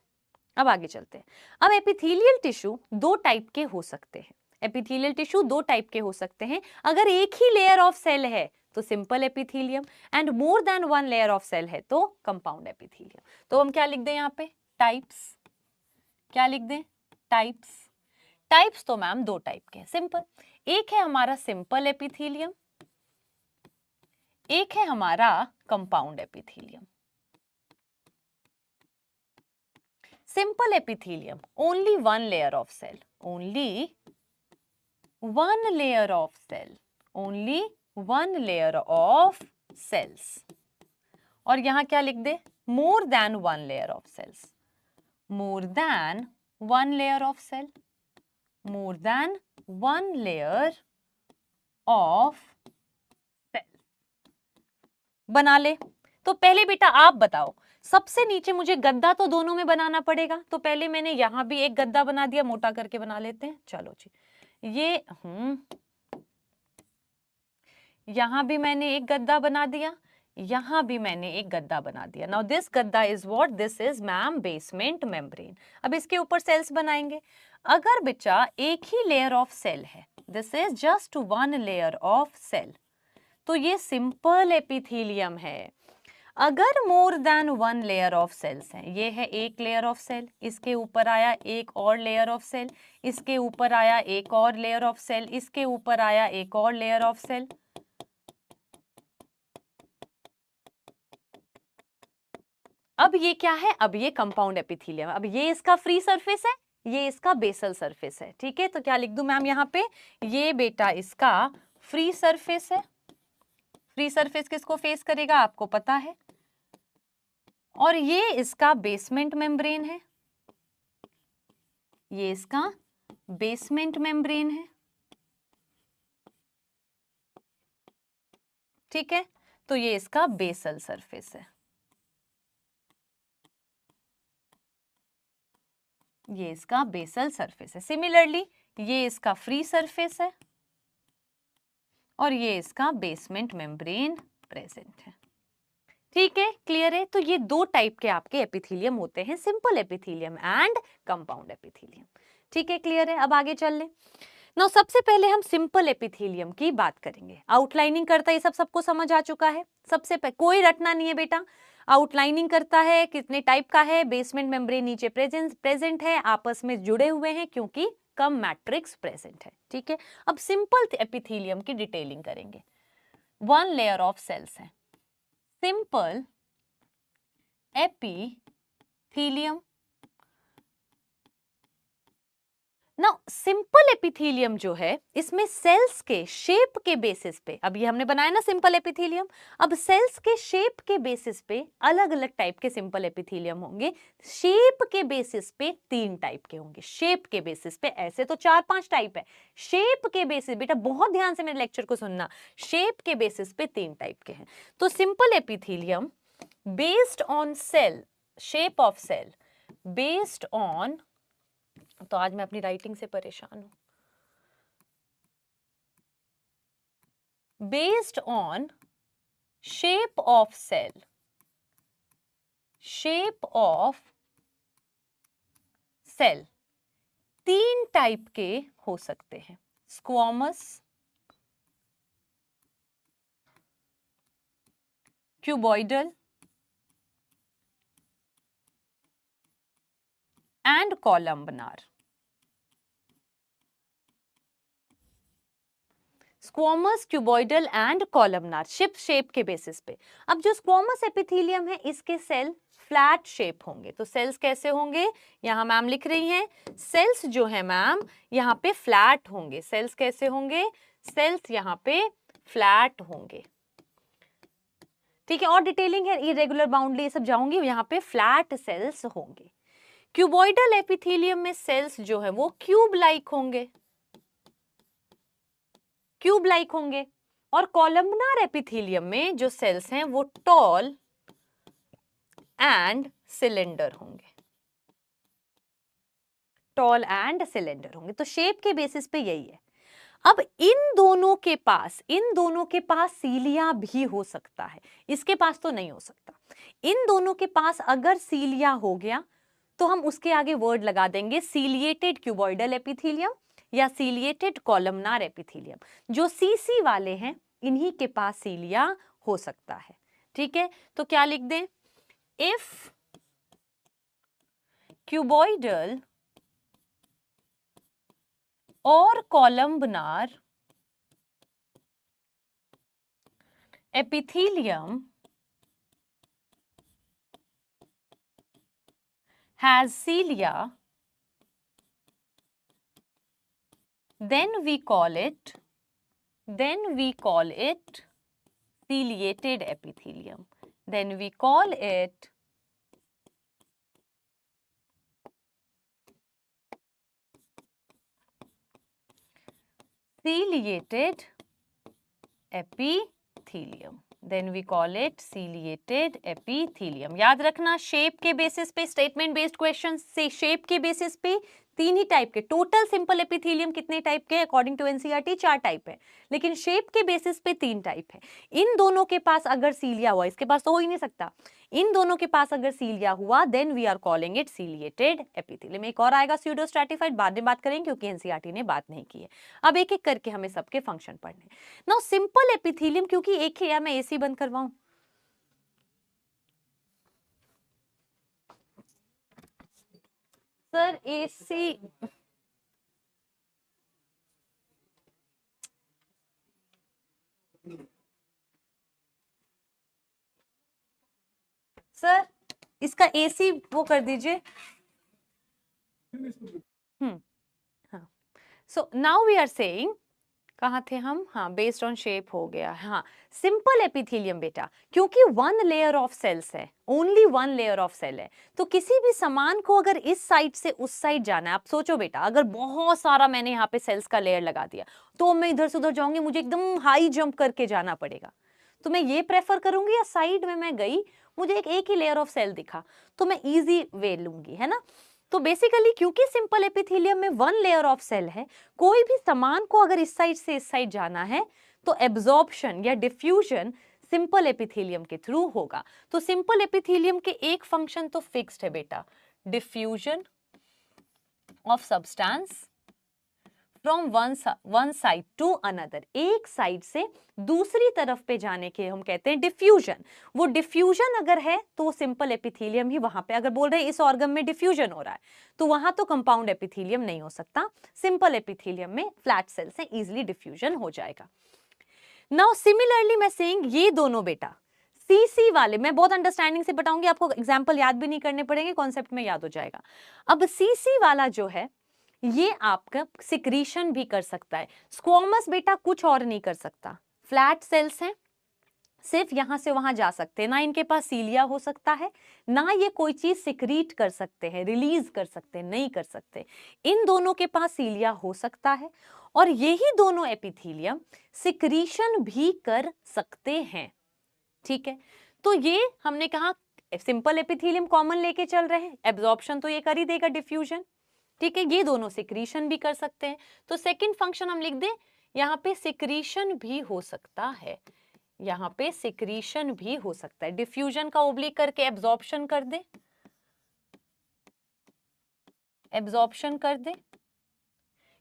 अब आगे चलते हैं। अब एपिथेलियल टिश्यू दो टाइप के हो सकते हैं, एपिथेलियल टिश्यू दो टाइप के हो सकते हैं। अगर एक ही लेयर ऑफ सेल है तो simple epithelium, and more than one layer of cell है तो कंपाउंड एपिथेलियम। तो हम क्या लिख दें यहाँ पे? टाइप्स। क्या लिख दें? टाइप्स। टाइप्स तो मैम दो टाइप के हैं सिंपल, एक है हमारा सिंपल एपिथेलियम, एक है हमारा compound epithelium. Simple epithelium, only one layer of cell, only one layer of cell, only one layer of cells. और यहां क्या लिख दे? More than one layer of cells, more than one layer of cell, more than one layer of cell. बना ले। तो पहले बेटा आप बताओ, सबसे नीचे मुझे गद्दा तो दोनों में बनाना पड़ेगा, तो पहले मैंने यहां भी एक गद्दा बना दिया, मोटा करके बना लेते हैं। चलो जी, ये यहां भी मैंने एक गद्दा बना दिया, यहां भी मैंने एक गद्दा बना दिया। नाउ दिस गद्दा is what? This is ma'am basement membrane. अब इसके ऊपर सेल्स बनाएंगे। अगर बच्चा एक ही लेयर ऑफ सेल है, this is just one layer of cell, तो ये सिंपल एपिथेलियम है। अगर more than one layer of cells हैं, ये है एक लेयर ऑफ सेल, इसके ऊपर आया एक और लेयर ऑफ सेल, इसके ऊपर आया एक और लेयर ऑफ सेल, इसके ऊपर आया एक और लेयर ऑफ सेल, अब ये क्या है? अब ये कंपाउंड एपिथेलियम। अब ये इसका फ्री सरफेस है, ये इसका बेसल सरफेस है। ठीक है, तो क्या लिख दूं मैम यहाँ पे? ये बेटा इसका फ्री सरफेस है। फ्री सरफेस किसको फेस करेगा आपको पता है, और ये इसका बेसमेंट मेम्ब्रेन है, ये इसका बेसमेंट मेम्ब्रेन है। ठीक है, तो ये इसका बेसल सरफेस है, ये इसका बेसल सरफेस है। सिमिलरली ये इसका फ्री सरफेस है और ये इसका बेसमेंट मेम्ब्रेन प्रेजेंट है। ठीक है, क्लियर है? तो ये दो टाइप के आपके एपिथेलियम होते हैं, simple epithelium and compound epithelium. ठीक है, क्लियर है? अब आगे चल ले। नो, सबसे पहले हम सिंपल एपिथेलियम की बात करेंगे। आउटलाइनिंग करता है, ये सब सबको समझ आ चुका है। सबसे पहले कोई रटना नहीं है बेटा, आउटलाइनिंग करता है, कितने टाइप का है, बेसमेंट मेम्ब्रेन नीचे प्रेजेंट है, आपस में जुड़े हुए हैं क्योंकि कम मैट्रिक्स प्रेजेंट है। ठीक है, अब सिंपल एपिथेलियम की डिटेलिंग करेंगे। वन लेयर ऑफ सेल्स है, सिंपल एपिथेलियम। ना सिंपल एपिथेलियम जो है, इसमें सेल्स के शेप के बेसिस पे, अब ये हमने बनाया ना सिंपल एपिथेलियम, अब सेल्स के शेप के बेसिस पे अलग अलग टाइप के सिंपल एपिथेलियम होंगे। शेप के बेसिस पे तीन टाइप के होंगे, शेप के बेसिस पे। ऐसे तो 4-5 टाइप है, शेप के बेसिस, बेटा बहुत ध्यान से मेरे लेक्चर को सुनना, शेप के बेसिस पे तीन टाइप के हैं। तो simple epithelium based on cell, shape of cell based on, तो आज मैं अपनी राइटिंग से परेशान हूं, based on shape of cell, shape of cell तीन टाइप के हो सकते हैं, squamous, cuboidal and columnar. Squamous, cuboidal and columnar, ship shape के बेसिस पे। अब जो स्क्वामस एपिथेलियम है, इसके सेल फ्लैट शेप होंगे। तो सेल्स कैसे होंगे, यहां मैम लिख रही हैं, सेल्स जो है मैम यहाँ पे फ्लैट होंगे। सेल्स कैसे होंगे, सेल्स यहाँ पे फ्लैट होंगे। ठीक है, और डिटेलिंग है, इरेगुलर बाउंड्री ये सब जाऊंगी, यहाँ पे फ्लैट सेल्स होंगे। क्यूबॉइडल एपिथेलियम में सेल्स जो है वो क्यूब लाइक होंगे, क्यूब लाइक होंगे। और कॉलमनार एपिथेलियम में जो सेल्स हैं वो टॉल एंड सिलेंडर होंगे, टॉल एंड सिलेंडर होंगे। तो शेप के बेसिस पे यही है। अब इन दोनों के पास सीलिया भी हो सकता है, इसके पास तो नहीं हो सकता। इन दोनों के पास अगर सीलिया हो गया तो हम उसके आगे वर्ड लगा देंगे सीलिएटेड क्यूबॉइडल एपिथेलियम या सीलिएटेड कॉलमनार एपिथेलियम। जो सीसी वाले हैं इन्हीं के पास सीलिया हो सकता है। ठीक है, तो क्या लिख दें, इफ क्यूबॉइडल और columnar epithelium has cilia, then we call it ciliated epithelium. Then we call it ciliated epithelium. Then we call it ciliated epithelium. याद रखना शेप के बेसिस पे, स्टेटमेंट बेस्ड क्वेश्चन से शेप के बेसिस पे तीन ही type के, टोटल सिंपल एपिथेलियम कितने टाइप के अकॉर्डिंग टू एनसीईआरटी 4 टाइप है, लेकिन शेप के बेसिस पे 3 टाइप है। इन दोनों के पास अगर सीलिया हुआ, इसके पास तो हो ही नहीं सकता, इन दोनों के पास अगर सीलिया हुआ then we are calling it ciliated epithelium. एक और आएगा स्यूडो स्ट्रैटिफाइड, बाद में बात करेंगे क्योंकि एनसीईआरटी ने बात नहीं की है। अब एक एक करके हमें सबके फंक्शन पढ़ने। नाउ सिंपल एपिथेलियम, क्योंकि एक ही है, मैं एसी बंद करवाऊं, सर एसी सर इसका एसी वो कर दीजिए। हाँ, so now we are saying, कहाँ थे हम, हाँ बेस्ड ऑन शेप हो गया। हाँ सिंपल एपिथेलियम बेटा, क्योंकि 1 लेयर ऑफ सेल्स है, ओनली 1 लेयर ऑफ सेल है, तो किसी भी सामान को अगर इस साइड से उस साइड जाना है, आप सोचो बेटा अगर बहुत सारा मैंने यहाँ पे सेल्स का लेयर लगा दिया तो मैं इधर से उधर जाऊंगी, मुझे एकदम हाई जंप करके जाना पड़ेगा, तो मैं ये प्रेफर करूंगी, या साइड में मैं गई मुझे एक ही लेयर ऑफ सेल दिखा तो मैं इजी वे लूंगी, है ना। तो बेसिकली क्योंकि सिंपल एपिथेलियम में 1 लेयर ऑफ सेल है, कोई भी सामान को अगर इस साइड से इस साइड जाना है तो एब्जॉर्प्शन या डिफ्यूजन सिंपल एपिथेलियम के थ्रू होगा। तो सिंपल एपिथेलियम के एक फंक्शन तो फिक्स्ड है बेटा, diffusion of substance from one side to another, एक साइड से दूसरी तरफ पे जाने के हम कहते हैं डिफ्यूजन। वो डिफ्यूजन अगर है तो वो सिंपल एपिथेलियम ही वहां पे, अगर बोल रहे हैं इस ऑर्गन में डिफ्यूजन हो रहा है तो वहां तो कंपाउंड एपिथेलियम नहीं हो सकता, सिंपल एपिथेलियम में फ्लैट सेल से इजीली डिफ्यूजन हो जाएगा। नाउ सिमिलरली मैं सेइंग ये दोनों बेटा सीसी वाले, मैं बहुत अंडरस्टैंडिंग से बताऊंगी, आपको एग्जांपल याद भी नहीं करने पड़ेंगे, कॉन्सेप्ट में याद हो जाएगा। अब सीसी वाला जो है ये आपका सिक्रीशन भी कर सकता है। स्क्वॉमस बेटा कुछ और नहीं कर सकता, फ्लैट सेल्स हैं, सिर्फ यहां से वहां जा सकते हैं, ना इनके पास सीलिया हो सकता है, ना ये कोई चीज सिक्रीट कर सकते हैं, रिलीज कर सकते हैं, नहीं कर सकते। इन दोनों के पास सीलिया हो सकता है और यही दोनों एपिथेलियम सिक्रीशन भी कर सकते हैं, ठीक है। तो ये हमने कहा सिंपल एपिथेलियम कॉमन लेके चल रहे हैं, एब्जॉर्प्शन तो ये कर ही देगा, डिफ्यूजन, ठीक है, ये दोनों सिक्रीशन भी कर सकते हैं। तो सेकंड फंक्शन हम लिख दें, यहाँ पे सिक्रीशन भी हो सकता है, यहाँ पे सिक्रीशन भी हो सकता है, डिफ्यूजन का ओब्लिक करके एब्जॉर्प्शन कर दे, एब्जॉर्प्शन कर दे,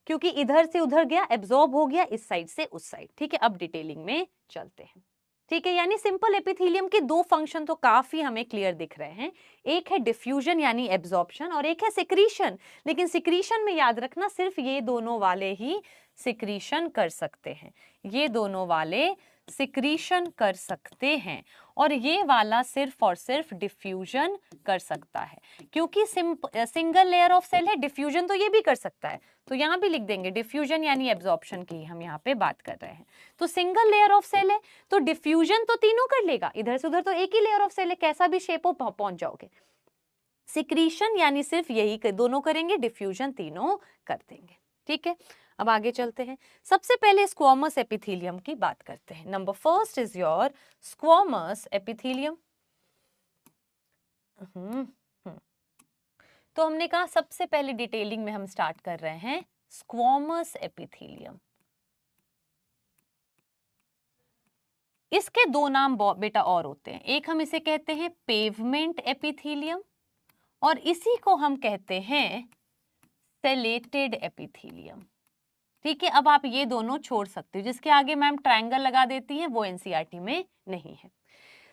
क्योंकि इधर से उधर गया, एब्जॉर्ब हो गया इस साइड से उस साइड, ठीक है। अब डिटेलिंग में चलते हैं, ठीक है। यानी सिंपल एपिथेलियम के दो फंक्शन तो काफी हमें क्लियर दिख रहे हैं, एक है डिफ्यूजन यानी एब्जॉर्प्शन और एक है सिक्रीशन। लेकिन सिक्रीशन में याद रखना सिर्फ ये दोनों वाले ही सिक्रीशन कर सकते हैं, ये दोनों वाले सिक्रीशन कर सकते हैं और ये वाला सिर्फ और सिर्फ डिफ्यूजन कर सकता है, क्योंकि सिंगल लेयर ऑफ सेल है, डिफ्यूजन तो ये भी कर सकता है, तो यहाँ भी लिख देंगे डिफ्यूजन यानी एब्जॉर्प्शन की हम यहाँ पे बात कर रहे हैं। तो सिंगल लेयर ऑफ सेल है तो डिफ्यूजन तो तीनों कर लेगा, इधर से उधर तो एक ही लेयर ऑफ सेल है, कैसा भी शेप हो पहुंच जाओगे। सिक्रीशन यानी सिर्फ यही दोनों करेंगे, डिफ्यूजन तीनों कर देंगे, ठीक है। अब आगे चलते हैं, सबसे पहले स्क्वॉमस एपिथेलियम की बात करते हैं। Number first is your squamous epithelium. तो हमने कहा सबसे पहले डिटेलिंग में हम स्टार्ट कर रहे हैं स्क्वॉमस एपिथेलियम। इसके दो नाम बेटा और होते हैं, एक हम इसे कहते हैं पेवमेंट एपिथेलियम और इसी को हम कहते हैं सेलेटेड एपिथेलियम, ठीक है। अब आप ये दोनों छोड़ सकते हो, जिसके आगे मैम ट्रायंगल लगा देती हैं वो एनसीईआरटी में नहीं है।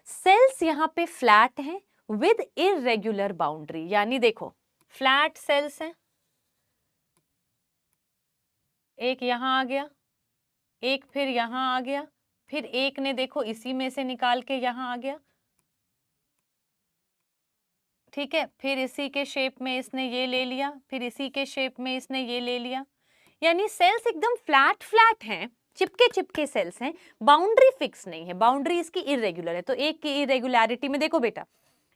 सेल्स यहाँ पे फ्लैट हैं विद इररेगुलर बाउंड्री, यानी देखो फ्लैट सेल्स हैं, एक यहाँ आ गया, एक फिर यहाँ आ गया, फिर एक ने देखो इसी में से निकाल के यहाँ आ गया, ठीक है, फिर इसी के शेप में इसने ये ले लिया, फिर इसी के शेप में इसने ये ले लिया। यानी सेल्स एकदम फ्लैट फ्लैट हैं, चिपके चिपके सेल्स हैं, बाउंड्री फिक्स नहीं है, बाउंड्री इसकी इरेगुलर है। तो एक की इरेगुलरिटी में देखो बेटा,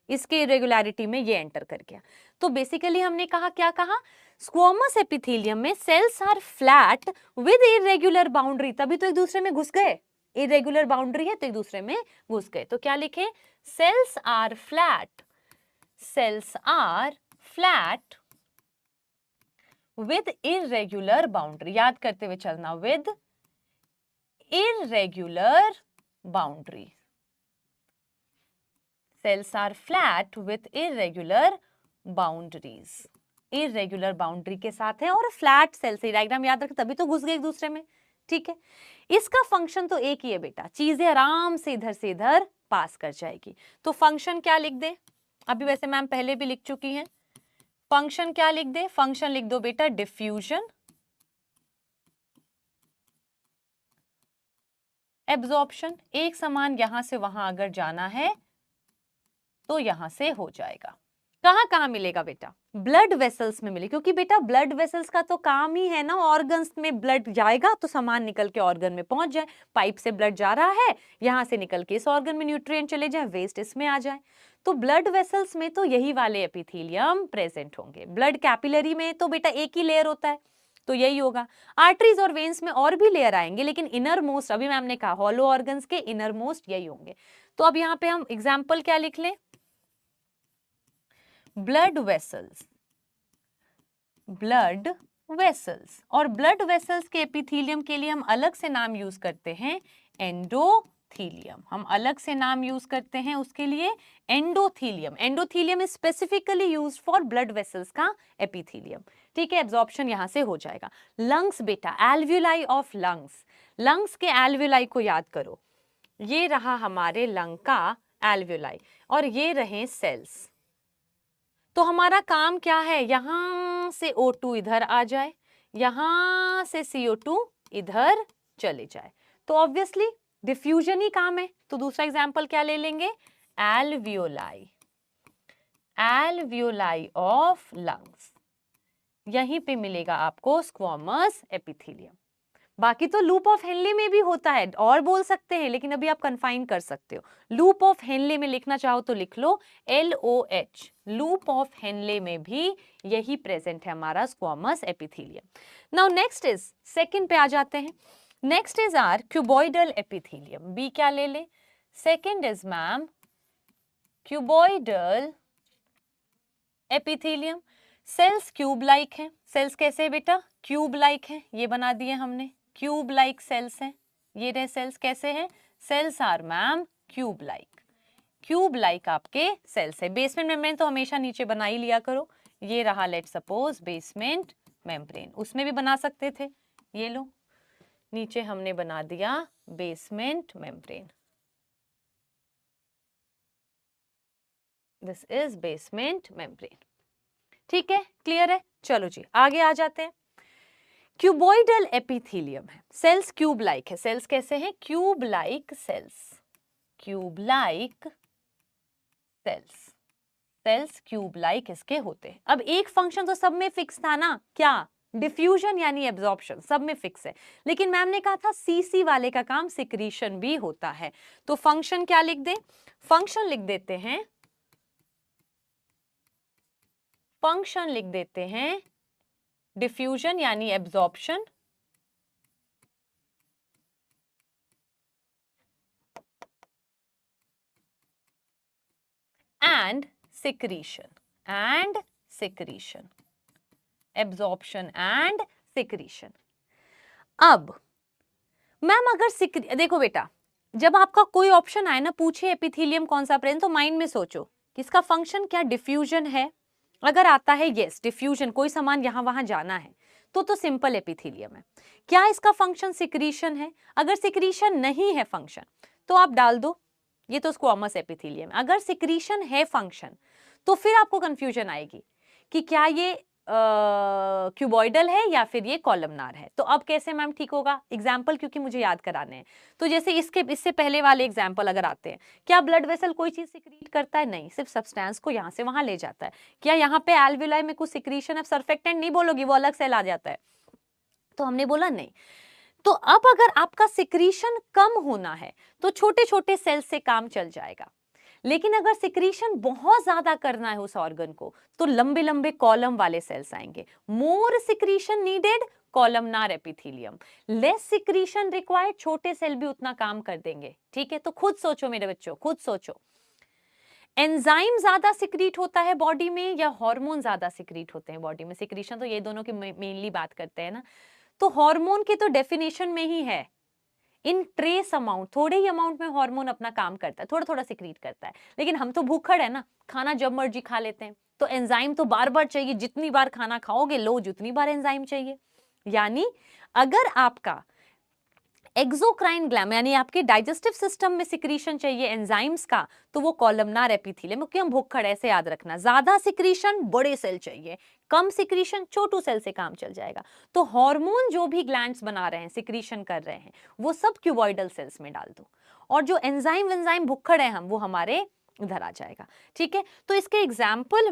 इसके इरेगुलरिटी में ये एंटर कर गया। तो बेसिकली हमने कहा, क्या कहा, स्क्वोमस एपिथेलियम में cells are flat with irregular boundary, तभी तो एक दूसरे में घुस गए, इरेगुलर बाउंड्री है तो एक दूसरे में घुस गए। तो क्या लिखें, cells are flat, cells are flat with irregular boundary, याद करते हुए चलना, with irregular boundary, cells are flat with irregular boundaries, irregular boundary के साथ है और फ्लैट सेल से, डायग्राम याद रखें तभी तो घुस गए एक दूसरे में, ठीक है। इसका फंक्शन तो एक ही है बेटा, चीजें आराम से इधर से इधर पास कर जाएगी। तो फंक्शन क्या लिख दे, अभी वैसे मैम पहले भी लिख चुकी हैं, फंक्शन क्या लिख दे, फंक्शन लिख दो बेटा डिफ्यूजन, एब्जॉर्प्शन, एक समान यहां से वहां अगर जाना है तो यहां से हो जाएगा। कहां कहां मिलेगा बेटा, ब्लड वेसल्स में मिले, क्योंकि बेटा ब्लड वेसल्स का तो काम ही है ना, ऑर्गन्स में ब्लड जाएगा तो सामान निकल के ऑर्गन में पहुंच जाए, पाइप से ब्लड जा रहा है, यहां से निकल के इस ऑर्गन में न्यूट्रिएंट चले जाए, वेस्ट इसमें आ जाए। तो ब्लड वेसल्स में तो यही वाले एपिथेलियम प्रेजेंट होंगे। ब्लड कैपिलरी में तो बेटा एक ही लेयर होता है, तो यही होगा। आर्टरीज और वेन्स में और भी लेयर आएंगे, लेकिन इनर मोस्ट, अभी मैम ने कहा हॉलो ऑर्गन्स के इनर मोस्ट यही होंगे। तो अब यहाँ पे हम एग्जाम्पल क्या लिख लें, ब्लड वेसल्स, ब्लड वेसल्स, और ब्लड वेसल्स के एपिथेलियम के लिए हम अलग से नाम यूज करते हैं एंडोथीलियम, हम अलग से नाम यूज करते हैं उसके लिए endothelium. Endothelium is specifically used for blood vessels का एपिथेलियम, ठीक है। एब्जॉर्प्शन यहां से हो जाएगा। लंग्स बेटा, एल्वियोलाई ऑफ लंग्स, लंग्स के एल्वियोलाई को याद करो, ये रहा हमारे लंग का एल्वियोलाई और ये रहे सेल्स। तो हमारा काम क्या है, यहां से O2 इधर आ जाए, यहां से CO2 इधर चले जाए, तो ऑब्वियसली डिफ्यूजन ही काम है। तो दूसरा एग्जांपल क्या ले लेंगे, एल्वियोलाई, एल्वियोलाई ऑफ लंग्स, यहीं पे मिलेगा आपको स्क्वोमस एपिथेलियम। बाकी तो लूप ऑफ हेनले में भी होता है, और बोल सकते हैं, लेकिन अभी आप कन्फाइन कर सकते हो। लूप ऑफ हेनले में लिखना चाहो तो लिख लो LOH, लूप ऑफ हेनले में भी यही प्रेजेंट है हमारा squamous epithelium. Now next is, second पे आ जाते हैं, next is our cuboidal epithelium, B क्या ले ले, second is ma'am cuboidal epithelium. Cells cube like है, सेल्स कैसे है बेटा, क्यूब लाइक है, ये बना दिए हमने, क्यूब लाइक सेल्स हैं, ये रहे सेल्स कैसे हैं, cells are ma'am cube like, cube like आपके सेल्स है। बेसमेंट मेम्ब्रेन तो हमेशा नीचे बना ही लिया करो, ये रहा लेट सपोज बेसमेंट मेम्ब्रेन, उसमें भी बना सकते थे, ये लो नीचे हमने बना दिया basement membrane, this is basement membrane, ठीक है, क्लियर है। चलो जी आगे आ जाते हैं। क्यूबॉइडल एपिथेलियम है, सेल्स क्यूब लाइक है, सेल्स कैसे हैं, cube like cells, cube like cells, cells cube like इसके होते हैं। अब एक फंक्शन तो सब में फिक्स था ना, क्या, डिफ्यूजन यानी एब्जॉर्प्शन, सब में फिक्स है, लेकिन मैम ने कहा था सीसी वाले का काम सिक्रीशन भी होता है। तो फंक्शन क्या लिख दे, फंक्शन लिख देते हैं, फंक्शन लिख देते हैं डिफ्यूजन यानी absorption, and secretion, and secretion, absorption and secretion. अब मैम अगर देखो बेटा, जब आपका कोई ऑप्शन आए ना, पूछे एपिथेलियम कौन सा प्रेजेंट, तो माइंड में सोचो कि इसका फंक्शन क्या डिफ्यूजन है। अगर आता है यस डिफ्यूजन, कोई सामान यहां वहां जाना है, तो सिंपल एपिथेलियम है। क्या इसका फंक्शन सिक्रीशन है, अगर सिक्रीशन नहीं है फंक्शन तो आप डाल दो, ये तो स्क्वोमस एपिथेलियम। अगर सिक्रीशन है फंक्शन तो फिर आपको कंफ्यूजन आएगी कि क्या ये क्यूबॉइडल है या फिर ये कॉलमनार है। तो अब कैसे मैम ठीक होगा, एग्जाम्पल क्योंकि मुझे याद कराने हैं। तो जैसे इससे पहले वाले एग्जाम्पल अगर आते हैं, क्या ब्लड वेसल कोई चीज सिक्रीट करता है? नहीं, सिर्फ सब्सटेंस को यहाँ से वहां ले जाता है। क्या यहाँ पे एल्वियोलाई में कुछ सिक्रीशन है? सर्फेक्टेंट नहीं बोलोगी, वो अलग सेल आ जाता है। तो हमने बोला नहीं। तो अब अगर आपका सिक्रीशन कम होना है तो छोटे छोटे सेल से काम चल जाएगा, लेकिन अगर सिक्रीशन बहुत ज्यादा करना है उस ऑर्गन को तो लंबे लंबे कॉलम वाले सेल्स आएंगे। More secretion needed, columnar epithelium. Less secretion required, छोटे सेल भी उतना काम कर देंगे। ठीक है, तो खुद सोचो मेरे बच्चों, खुद सोचो, एंजाइम ज्यादा सिक्रीट होता है बॉडी में या हार्मोन ज्यादा सिक्रीट होते हैं बॉडी में? सिक्रीशन तो ये दोनों की मेनली बात करते हैं ना। तो हार्मोन की तो डेफिनेशन में ही है इन ट्रेस अमाउंट, थोड़े ही अमाउंट में हार्मोन अपना काम करता है, थोड़ा थोड़ा सिक्रीट करता है। लेकिन हम तो भूखड़ है ना, खाना जब मर्जी खा लेते हैं, तो एंजाइम तो बार बार चाहिए। जितनी बार खाना खाओगे लो जितनी बार एंजाइम चाहिए। यानी अगर आपका एक्सोक्राइन ग्लैंड यानी आपके डाइजेस्टिव सिस्टम में सिक्रीशन चाहिए एंजाइम्स का, तो वो कॉलमनार एपिथेलियम, क्योंकि हम भूखड़, ऐसे याद रखना। ज्यादा सिक्रीशन बड़े सेल चाहिए, कम सिक्रीशन छोटू सेल से काम चल जाएगा। तो हार्मोन जो भी ग्लैंड्स बना रहे हैं, सिक्रीशन कर रहे हैं, वो सब क्यूबॉइडल सेल्स में डाल दो, और जो एंजाइम भूखड़ है हम, वो हमारे इधर आ जाएगा। ठीक है, तो इसके एग्जाम्पल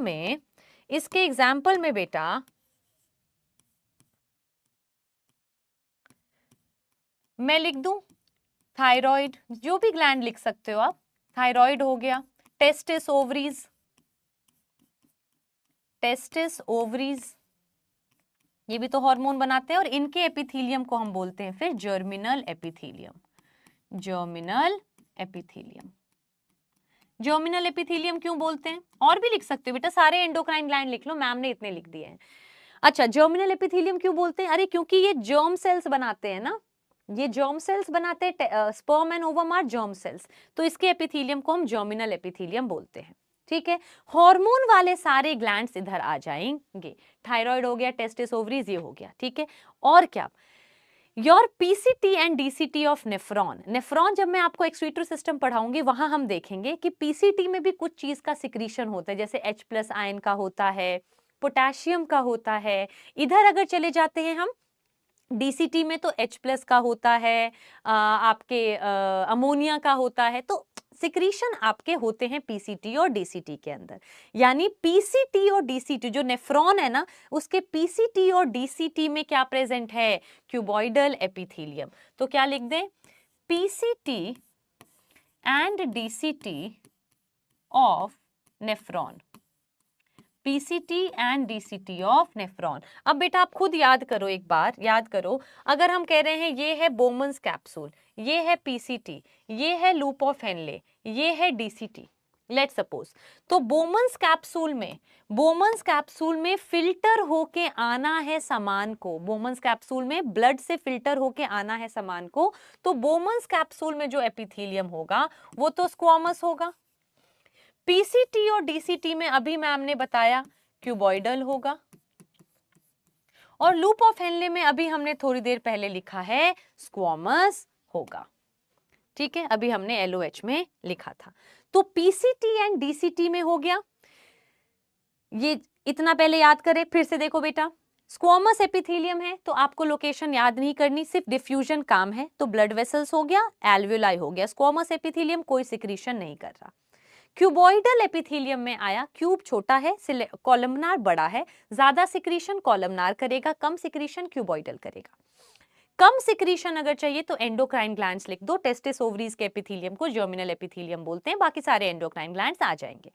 में बेटा मैं लिख दूं थायराइड, जो भी ग्लैंड लिख सकते हो आप। थायराइड हो गया, टेस्टिस ओवरीज, ये भी तो हार्मोन बनाते हैं, और इनके एपिथेलियम को हम बोलते हैं फिर जर्मिनल एपिथेलियम। जर्मिनल एपिथेलियम क्यों बोलते हैं? और भी लिख सकते हो बेटा, सारे एंडोक्राइन ग्लैंड लिख लो, मैम ने इतने लिख दिए हैं। अच्छा, जर्मिनल एपिथेलियम क्यों बोलते हैं? अरे क्योंकि ये जर्म सेल्स बनाते हैं ना, ये जर्म सेल्स बनाते हैं, sperm and ovum are germ cells, तो इसके एपिथेलियम को हम जर्मिनल एपिथेलियम बोलते हैं। ठीक है, हार्मोन वाले सारे ग्लैंड्स इधर आ जाएंगे। थायराइड हो गया, टेस्टिस ओवरीज, ये हो गया। ठीक है, और क्या? Your PCT and DCT of nephron जब मैं आपको एक्सक्रीटरी सिस्टम पढ़ाऊंगी वहां हम देखेंगे कि पीसीटी में भी कुछ चीज का सिक्रीशन होता है, जैसे H+ आयन का होता है, पोटेशियम का होता है। इधर अगर चले जाते हैं हम डीसीटी में तो H+ का होता है, आपके अमोनिया का होता है। तो सिक्रीशन आपके होते हैं पीसीटी और डीसीटी के अंदर। यानी पीसीटी और डीसीटी, जो नेफ्रॉन है ना, उसके पीसीटी और डीसीटी में क्या प्रेजेंट है? Cuboidal epithelium. तो क्या लिख दें? PCT and DCT of nephron, PCT and DCT of nephron. अब बेटा आप खुद याद करो, एक बार याद करो, अगर हम कह रहे हैं ये है बोमन्स कैप्सूल, ये है पीसीटी, ये है लूप ऑफ हेनले, ये है डीसीटी, लेट्स सपोज। तो बोमन्स कैप्सूल में फिल्टर होके आना है सामान को, बोमन्स कैप्सूल में ब्लड से फिल्टर होके आना है सामान को, तो बोमन्स कैप्सूल में जो एपिथेलियम होगा वो तो स्क्वामस होगा। पीसीटी और डीसीटी में अभी मैम ने बताया क्यूबॉइडल होगा, और लूप ऑफ हेनले में अभी हमने थोड़ी देर पहले लिखा है स्क्वामस होगा। ठीक है, अभी हमने LOH में लिखा था। तो पीसीटी एंड डीसीटी में हो गया, ये इतना पहले याद करें। फिर से देखो बेटा, स्क्वामस एपिथेलियम है तो आपको लोकेशन याद नहीं करनी, सिर्फ डिफ्यूजन काम है। तो ब्लड वेसल्स हो गया, एल्वियोलाई हो गया, स्क्वामस एपिथेलियम कोई सिक्रीशन नहीं कर रहा। क्यूबॉइडल एपिथेलियम में आया, क्यूब छोटा है, कॉलमनार बड़ा है, ज्यादा सिक्रीशन कॉलमनार करेगा, कम सिक्रीशन क्यूबॉइडल करेगा। कम सिक्रीशन अगर चाहिए तो एंडोक्राइन ग्लैंड्स लिख दो। टेस्टिस ओवरीज के एपिथेलियम को जर्मिनल एपिथेलियम बोलते हैं, बाकी सारे एंडोक्राइन ग्लैंड्स आ जाएंगे।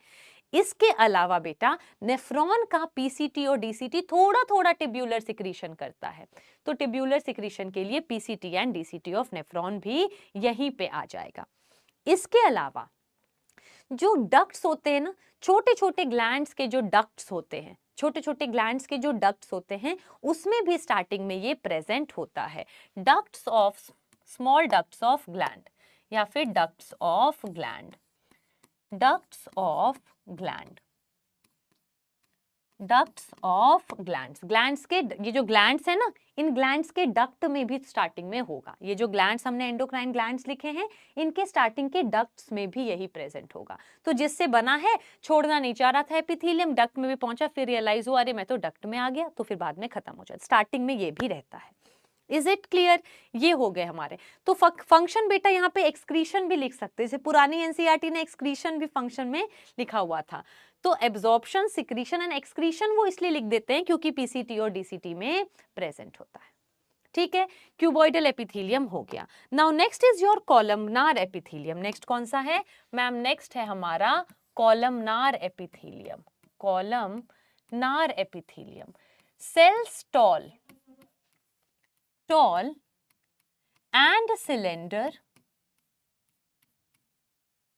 इसके अलावा बेटा नेफ्रॉन का पीसीटी और डीसीटी थोड़ा थोड़ा टिब्यूलर सिक्रीशन करता है, तो टिब्यूलर सिक्रीशन के लिए PCT and DCT of nephron भी यहीं पे आ जाएगा। इसके अलावा जो डक्ट्स होते हैं ना, छोटे छोटे ग्लैंड्स के जो डक्ट्स होते हैं, उसमें भी स्टार्टिंग में ये प्रेजेंट होता है। स्मॉल डक्ट्स ऑफ ग्लैंड या फिर ducts of gland, ducts of glands, glands के ये जो ग्लैंड्स है ना, इन ग्लैंड्स के डक्ट में भी स्टार्टिंग में होगा। ये जो ग्लैंड्स हमने एंडोक्राइन ग्लैंड्स लिखे हैं, इनके स्टार्टिंग के डक्ट्स में भी यही प्रेजेंट होगा। तो जिससे बना है, छोड़ना नहीं चाह रहा था एपिथेलियम, डक्ट में भी पहुंचा, फिर रियलाइज हुआ अरे मैं तो डक्ट में आ गया, तो फिर बाद में खत्म हो जाता। स्टार्टिंग में ये भी रहता है। Is it clear? ये हो गए हमारे। तो फंक्शन बेटा यहाँ पे एक्सक्रीशन भी लिख सकते हैं, जैसे पुरानी एनसीईआरटी ने एक्सक्रीशन भी फंक्शन में लिखा हुआ था। तो एब्जॉर्प्शन, सिक्रीशन एंड एक्सक्रीशन वो इसलिए लिख देते हैं क्योंकि पीसीटी और डीसीटी में प्रेजेंट होता है। ठीक है, क्यूबॉइडल एपिथेलियम हो गया। Now next is your columnar epithelium. Next कौन सा है मैम? नेक्स्ट है हमारा columnar epithelium. Columnar epithelium, cells tall and cylinder.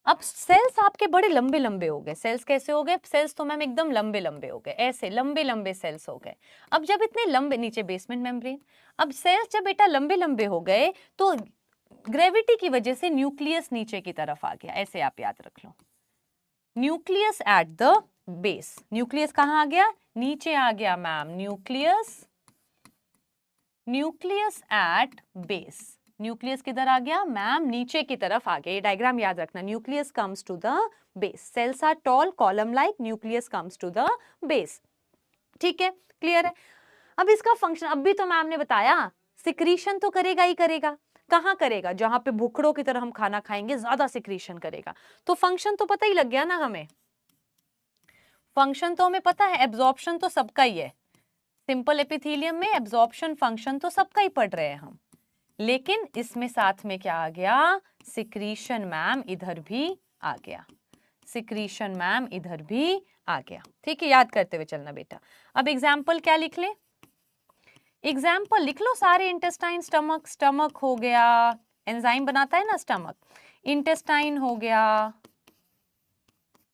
अब सेल्स आपके बड़े लंबे लंबे हो गए। सेल्स कैसे हो गए? सेल्स तो मैम एकदम लंबे लंबे हो गए, ऐसे लंबे लंबे सेल्स हो गए। अब जब इतने लंबे, नीचे बेसमेंट मेम्ब्रेन, अब सेल्स जब बेटा लंबे लंबे हो गए तो ग्रेविटी की वजह से न्यूक्लियस नीचे की तरफ आ गया। ऐसे आप याद रख लो, nucleus at the base. Nucleus कहाँ आ गया? नीचे आ गया ma'am. Nucleus at base. Nucleus किधर आ गया मैम? नीचे की तरफ आ गया। ये डायग्राम याद रखना, nucleus comes to the base. Cells are tall, column like, nucleus comes to the base. ठीक है, क्लियर है? अब इसका फंक्शन, अब भी तो मैम ने बताया, सिक्रीशन तो करेगा ही करेगा। कहाँ करेगा? जहां पे भुखड़ों की तरह हम खाना खाएंगे ज्यादा सिक्रीशन करेगा। तो फंक्शन तो पता ही लग गया ना हमें। फंक्शन तो हमें पता है, एब्जॉर्प्शन तो सबका ही है। सिंपल एपिथेलियम में एब्जॉर्प्शन फंक्शन तो सबका ही पढ़ रहे हैं हम, लेकिन इसमें साथ में क्या आ गया? सिक्रीशन मैम इधर भी आ गया। सिक्रीशन मैम इधर भी आ गया। ठीक है, याद करते हुए चलना बेटा। अब एग्जाम्पल क्या लिख ले? एग्जाम्पल लिख लो सारे। इंटेस्टाइन, स्टमक, स्टमक हो गया, एंजाइम बनाता है ना स्टमक। इंटेस्टाइन हो गया,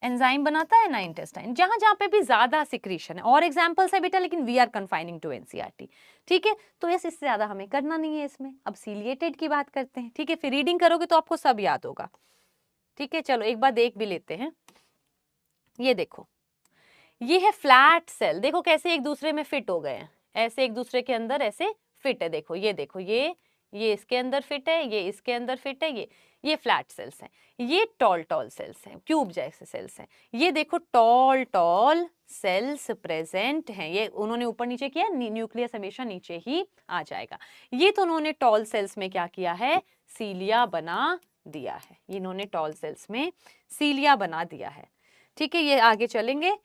एंजाइम बनाता है ना इंटेस्टाइन। जहां जहां पे भी ज्यादा सिक्रीशन है, और एग्जांपल्स है बेटा, लेकिन we are confining to NCERT. ठीक है, तो इससे ज्यादा हमें करना नहीं है इसमें। अब सीलिएटेड की बात करते हैं। ठीक है, फिर रीडिंग करोगे तो आपको सब याद होगा। ठीक है, चलो एक बार देख भी लेते हैं। ये देखो, ये है फ्लैट सेल। देखो कैसे एक दूसरे में फिट हो गए हैं, ऐसे एक दूसरे के अंदर ऐसे फिट है। देखो ये देखो, ये इसके अंदर फिट है, ये इसके अंदर फिट है। ये फ्लैट सेल्स हैं। ये टॉल टॉल सेल्स हैं, क्यूब जैसे सेल्स हैं। ये देखो टॉल टॉल सेल्स प्रेजेंट हैं। ये उन्होंने ऊपर नीचे किया, न्यूक्लियस हमेशा नीचे ही आ जाएगा। ये तो उन्होंने टॉल सेल्स में क्या किया है? सीलिया बना दिया है। इन्होंने टॉल सेल्स में सीलिया बना दिया है। ठीक है, ये आगे चलेंगे,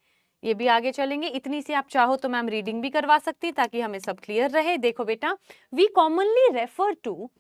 ये भी आगे चलेंगे। इतनी सी आप चाहो तो मैम रीडिंग भी करवा सकती ताकि हमें सब क्लियर रहे। देखो बेटा, we commonly refer to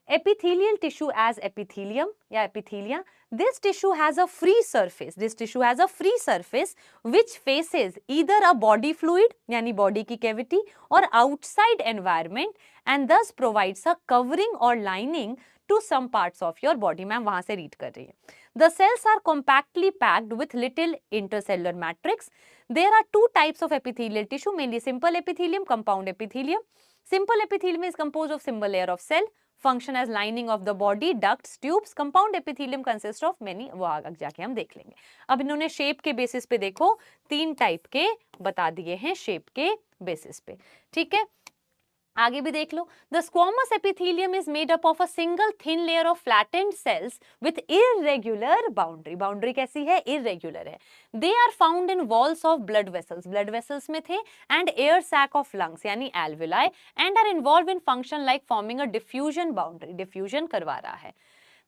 epithelial tissue as epithelium या epithelia. This tissue has a free surface. This tissue has a free surface which faces either a body fluid यानी body की cavity और outside environment and thus provides a covering or lining to some parts of your body. Ma'am वहां से read कर रही है। The cells are compactly packed with little intercellular matrix. There are two types of epithelial tissue, mainly simple epithelium, compound epithelium. Simple epithelium is composed of single layer of cell. Function as lining of the body, ducts, tubes. Compound epithelium consists of many. वो आगे जाके हम देख लेंगे। अब इन्होंने shape के basis पे देखो 3 टाइप के बता दिए हैं शेप के बेसिस पे। ठीक है, आगे भी देख लो। The squamous epithelium is made up of a single thin layer of flattened cells with irregular boundary. Boundary कैसी है? Irregular है। They are found in walls of blood vessels. Blood vessels में थे, and air sac of lungs यानी alveoli, and are involved in function like forming a diffusion boundary. Diffusion करवा रहा है।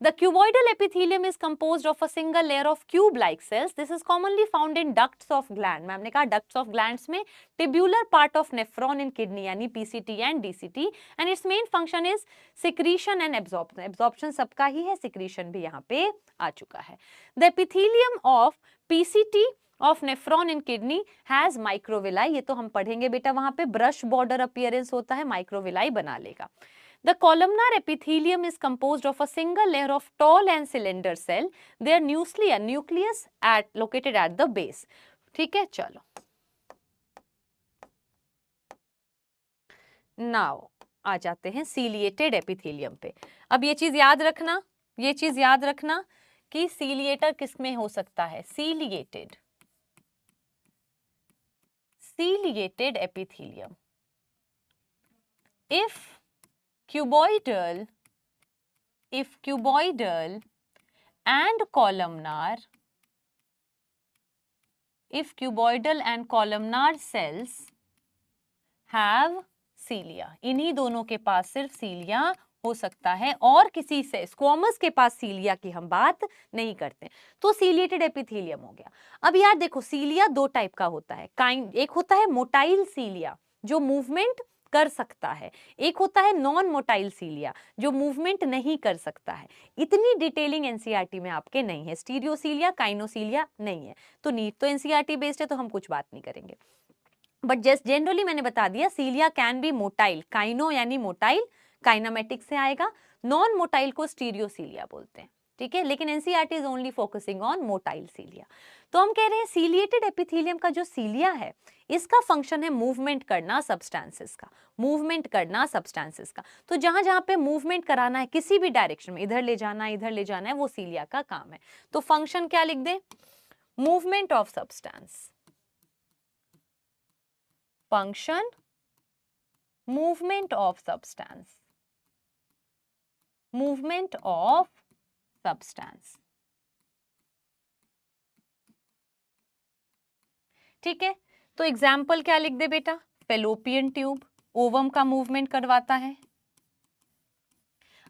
The cuboidal epithelium is composed of a single layer of cube-like cells. This is commonly found in ducts of gland. Ma'am ने कहा ducts of glands में tubular part of nephron in kidney यानी PCT and DCT, and its main function is secretion and absorption. Absorption सबका ही है, secretion भी यहाँ पे आ चुका है। The epithelium of PCT of nephron in kidney has microvilli. ये तो हम पढ़ेंगे बेटा, वहाँ पे brush border appearance होता है, microvilli बना लेगा। The columnar epithelium is composed of a single layer of tall and cylinder cell. Their nucleus located at the base. ठीक है, चलो। Now आ जाते हैं ciliated epithelium पे। अब ये चीज याद रखना, कि ciliator किस में हो सकता है? Ciliated ciliated epithelium. If cuboidal and columnar, if cuboidal and columnar cells have cilia, इन्हीं दोनों के पास सिर्फ सीलिया हो सकता है और किसी से स्क्वोमस के पास सीलिया की हम बात नहीं करते, तो सीलिएटेड एपिथेलियम हो गया। अब यार देखो, सीलिया दो टाइप का होता है, एक होता है मोटाइल सीलिया जो मूवमेंट कर सकता है, एक होता है नॉन मोटाइल सीलिया जो मूवमेंट नहीं कर सकता है। इतनी डिटेलिंग एनसीईआरटी में आपके नहीं है, स्टीरियोसीलिया काइनोसीलिया नहीं है, तो नीट तो एनसीईआरटी बेस्ड है तो हम कुछ बात नहीं करेंगे, बट जस्ट जनरली मैंने बता दिया सीलिया कैन बी मोटाइल, काइनो यानी मोटाइल, काइनामेटिक से आएगा, नॉन मोटाइल को स्टीरियोसीलिया बोलते हैं, ठीक है, लेकिन NCERT is only focusing on motile cilia. तो हम कह रहे हैं सीलिएटेड एपिथेलियम का जो सीलिया है इसका फंक्शन है मूवमेंट करना सब्सटेंसेस का, मूवमेंट करना सब्सटेंसेस का। तो जहां जहां पे मूवमेंट कराना है किसी भी डायरेक्शन में, इधर ले जाना है, वो सीलिया का काम है। तो फंक्शन क्या लिख दे, movement of substance, function movement of substance, movement of substance, ठीक है। तो एग्जाम्पल क्या लिख दे बेटा, फेलोपियन ट्यूब ओवम का मूवमेंट करवाता है।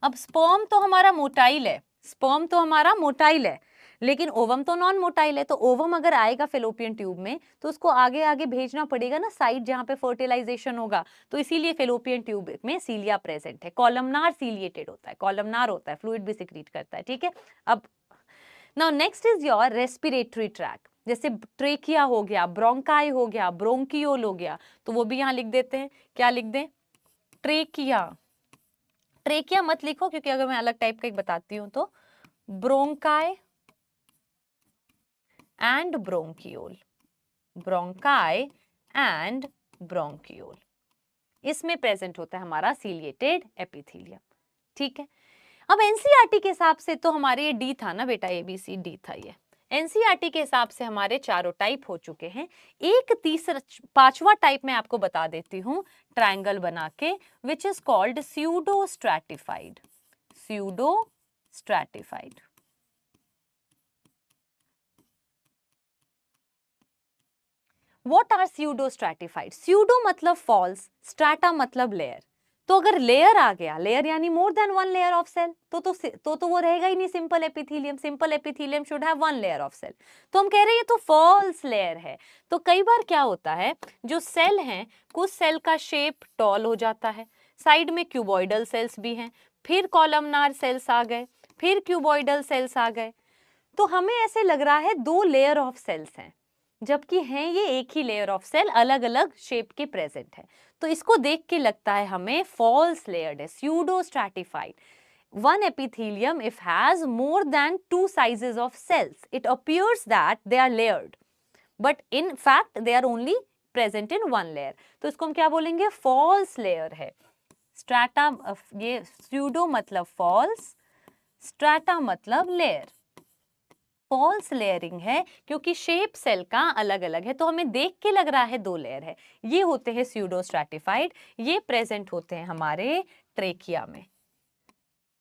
अब स्पर्म तो हमारा मोटाइल है, स्पर्म तो हमारा मोटाइल है, लेकिन ओवम तो नॉन मोटाइल है, तो ओवम अगर आएगा फेलोपियन ट्यूब में तो उसको आगे आगे भेजना पड़ेगा ना साइड जहां पे फर्टिलाइजेशन होगा, तो इसीलिए फेलोपियन ट्यूब में सीलिया प्रेजेंट है। कॉलमनार सीलिएटेड होता है, कॉलमनार होता है, फ्लूइड भी सिक्रीट करता है, ठीक है। अब now next is your respiratory tract, जैसे ट्रेकिया हो गया, ब्रोंकाई हो गया, ब्रोंकियोल हो गया, तो वो भी यहाँ लिख देते हैं, क्या लिख दें, ट्रेकिया। ट्रेकिया मत लिखो क्योंकि अगर मैं अलग टाइप का एक बताती हूँ तो bronchi and bronchiole, bronchi and bronchiole, इसमें प्रेजेंट होता है हमारा सीलिएटेड एपिथेलियम, ठीक है। अब एनसीईआरटी के हिसाब से तो हमारे ये डी था ना बेटा, ABCD था ये, एनसीईआरटी के हिसाब से हमारे चारों टाइप हो चुके हैं। एक तीसरा पांचवा टाइप मैं आपको बता देती हूँ ट्रायंगल बना के, which is called pseudo stratified, pseudo stratified. What are pseudo stratified? Pseudo मतलब false, strata मतलब लेयर। तो अगर लेयर आ गया, लेयर यानी more than one layer of cell, तो वो रहेगा ही नहीं simple epithelium. Simple epithelium should have one layer of cell, तो हम कह रहे हैं ये तो फॉल्स लेयर है। तो कई बार क्या होता है, जो सेल हैं कुछ सेल का शेप टॉल हो जाता है, साइड में क्यूबॉइडल सेल्स भी हैं, फिर कॉलमनार सेल्स आ गए, फिर क्यूबॉइडल सेल्स आ गए, तो हमें ऐसे लग रहा है दो लेयर ऑफ सेल्स हैं, जबकि हैं ये एक ही लेयर ऑफ सेल, अलग अलग शेप के प्रेजेंट है। तो इसको देख के लगता है हमें फॉल्स लेयर्ड है, pseudo stratified. One epithelium if has more than two sizes of cells, it appears that they are layered, but in fact they are only present in one layer. तो इसको हम क्या बोलेंगे, false layer है। Strata, ये pseudo मतलब false, strata मतलब layer. False layering है क्योंकि शेप सेल का अलग अलग है, तो हमें देख के लग रहा है दो लेयर है। ये होते हैं स्यूडो स्ट्रैटिफाइड, ये प्रेजेंट होते हैं हमारे ट्रेकिया में,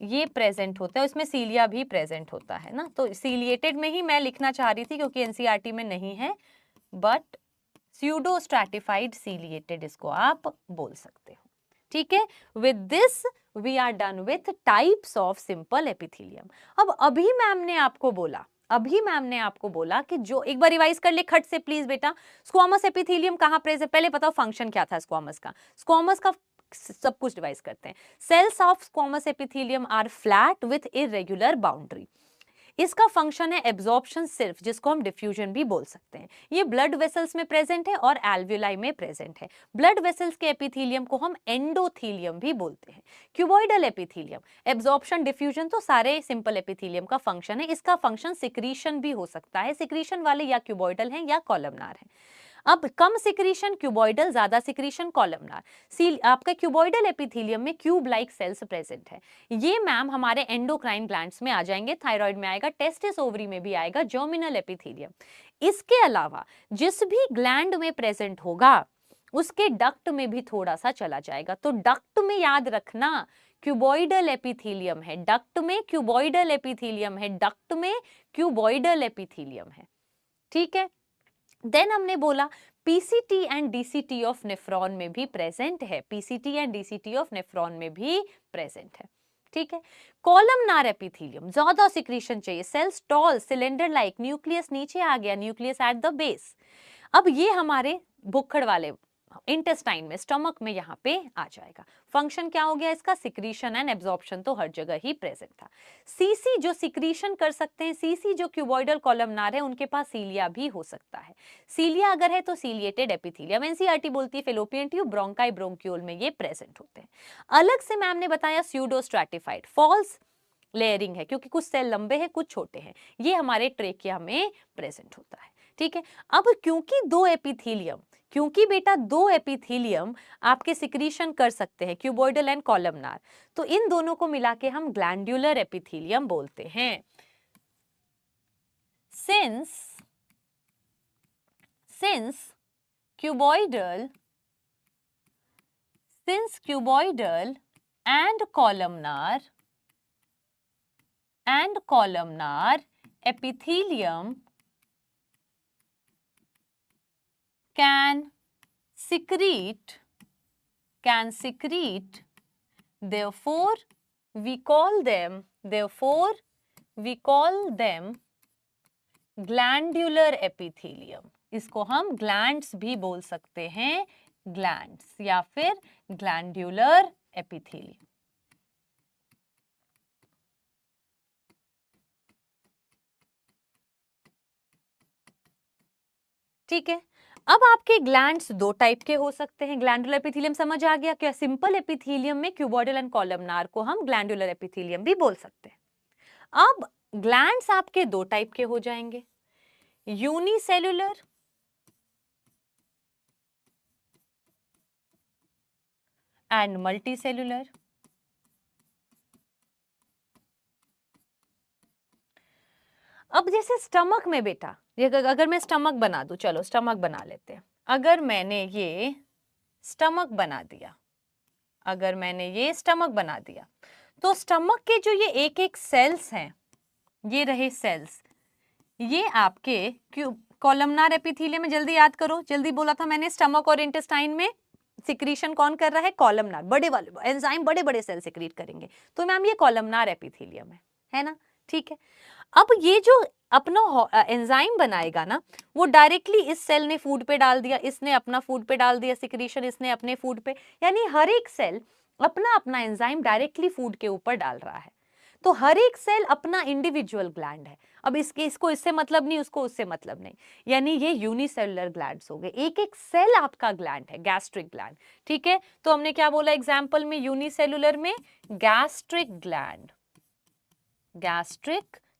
ये प्रेजेंट होता है, इसमें सीलिया भी प्रेजेंट होता है ना। तो सीलिएटेड में ही मैं लिखना चाह रही थी क्योंकि एनसीईआरटी में नहीं है, बट स्यूडो स्ट्रैटिफाइड सीलिएटेड इसको आप बोल सकते हो, ठीक है। With this we are done with types of simple epithelium. अब अभी मैम ने आपको बोला कि जो, एक बार रिवाइज कर ले खट से प्लीज बेटा, स्क्वामस एपिथेलियम कहाँ प्रेजेंट, पहले बताओ फंक्शन क्या था स्क्वामस का। स्क्वामस का सब कुछ रिवाइज करते हैं। Cells of squamous epithelium are flat with irregular boundary. इसका फंक्शन है एब्जॉर्प्शन सिर्फ, जिसको हम डिफ्यूजन भी बोल सकते हैं। ये ब्लड वेसल्स में प्रेजेंट है और एल्वियोलाई में प्रेजेंट है। ब्लड वेसल्स के एपिथेलियम को हम एंडोथेलियम भी बोलते हैं। क्यूबॉइडल एपिथेलियम, एब्जॉर्प्शन डिफ्यूजन तो सारे सिंपल एपिथेलियम का फंक्शन है। इसका फंक्शन सिक्रीशन भी हो सकता है, सिक्रीशन वाले या क्यूबॉइडल हैं या कॉलमनार हैं। अब कम सिक्रीशन क्यूबॉइडल, ज्यादा सिक्रीशन कॉलमनार। आपका क्यूबॉइडल एपिथेलियम में क्यूब लाइक सेल्स प्रेजेंट है। ये मैम हमारे एंडोक्राइन ग्लैंड्स में आ जाएंगे, थायराइड में आएगा, टेस्टिस ओवरी में भी आएगा, जर्मिनल एपिथेलियम। इसके अलावा जिस भी ग्लैंड में प्रेजेंट होगा उसके डक्ट में भी थोड़ा सा चला जाएगा। तो डक्ट में याद रखना क्यूबॉइडल एपिथेलियम है, डक्ट में क्यूबॉइडल एपिथेलियम है, डक्ट में क्यूबॉइडल एपिथेलियम है। ठीक है, देन हमने बोला PCT and DCT of nephron में भी प्रेजेंट है, PCT and DCT of nephron में भी प्रेजेंट है। ठीक है, कॉलमनार एपिथेलियम, ज्यादा सिक्रीशन चाहिए, cells tall cylinder like, nucleus नीचे आ गया, न्यूक्लियस एट द बेस। अब ये हमारे भुक्खड़ वाले इंटेस्टाइन में, स्टमक में यहाँ पे आ जाएगा। फंक्शन क्या हो गया इसका, सिक्रीशन एंड एब्जॉर्प्शन तो हर जगह ही प्रेजेंट था। सीसी जो सिक्रीशन कर सकते हैं, सीसी जो क्यूबॉइडल कॉलमनार है उनके पास सीलिया भी हो सकता है। सीलिया अगर है तो सीलिएटेड एपिथेलियम, एनसीईआरटी बोलती है फेलोपियन ट्यूब, ब्रोंकाई ब्रोंक्यूल में ये प्रेजेंट होते हैं। अलग से मैम ने बताया स्यूडो स्ट्रैटिफाइड, फॉल्स लेयरिंग है क्योंकि कुछ सेल लंबे हैं कुछ छोटे हैं, ये हमारे ट्रेकिया में प्रेजेंट होता है। ठीक है, अब क्योंकि बेटा दो एपिथेलियम आपके सिक्रीशन कर सकते हैं, क्यूबॉइडल एंड कॉलमनार, तो इन दोनों को मिला के हम ग्लैंडुलर एपिथेलियम बोलते हैं। Since cuboidal and columnar epithelium can secrete, therefore we call them glandular epithelium। इसको हम ग्लैंड्स भी बोल सकते हैं, ग्लैंड्स या फिर ग्लैंड्यूलर एपिथेलियम। ठीक है, अब आपके ग्लैंड्स दो टाइप के हो सकते हैं। ग्लैंडुलर एपिथेलियम समझ आ गया क्या, सिंपल एपिथेलियम में क्यूबॉइडल एंड कॉलमनार को हम ग्लैंडुलर एपिथेलियम भी बोल सकते हैं। अब ग्लैंड्स आपके दो टाइप के हो जाएंगे, यूनिसेलुलर एंड मल्टीसेलुलर। अब जैसे स्टमक में बेटा, अगर मैं स्टमक बना दूं, चलो स्टमक बना लेते हैं। अगर मैंने ये स्टमक बना दिया, तो स्टमक के जो ये एक एक सेल्स हैं, ये रहे सेल्स, ये आपके कॉलमनार एपिथेलियम में, जल्दी याद करो, जल्दी बोला था मैंने, स्टमक और इंटेस्टाइन में सिक्रीशन कौन कर रहा है, कॉलमनार, बड़े वाले एंजाइम बड़े बड़े सेल सिक्रीट करेंगे, तो मैम ये कॉलमनार एपिथेलियम है ना। ठीक है, अब ये जो अपना एंजाइम बनाएगा ना, वो डायरेक्टली इस सेल ने फूड पे डाल दिया, इसने अपना फूड पे डाल दिया सिक्रीशन, इसने अपने फूड पे, यानी हर एक सेल अपना अपना एंजाइम डायरेक्टली फूड के ऊपर डाल रहा है। तो हर एक सेल अपना इंडिविजुअल ग्लैंड है। अब इसको इससे मतलब नहीं, उसको उससे मतलब नहीं, यानी ये यूनिसेलुलर ग्लैंड्स हो गए, एक एक सेल आपका ग्लैंड है, गैस्ट्रिक ग्लैंड। ठीक है, तो हमने क्या बोला एग्जाम्पल में, यूनिसेलुलर में गैस्ट्रिक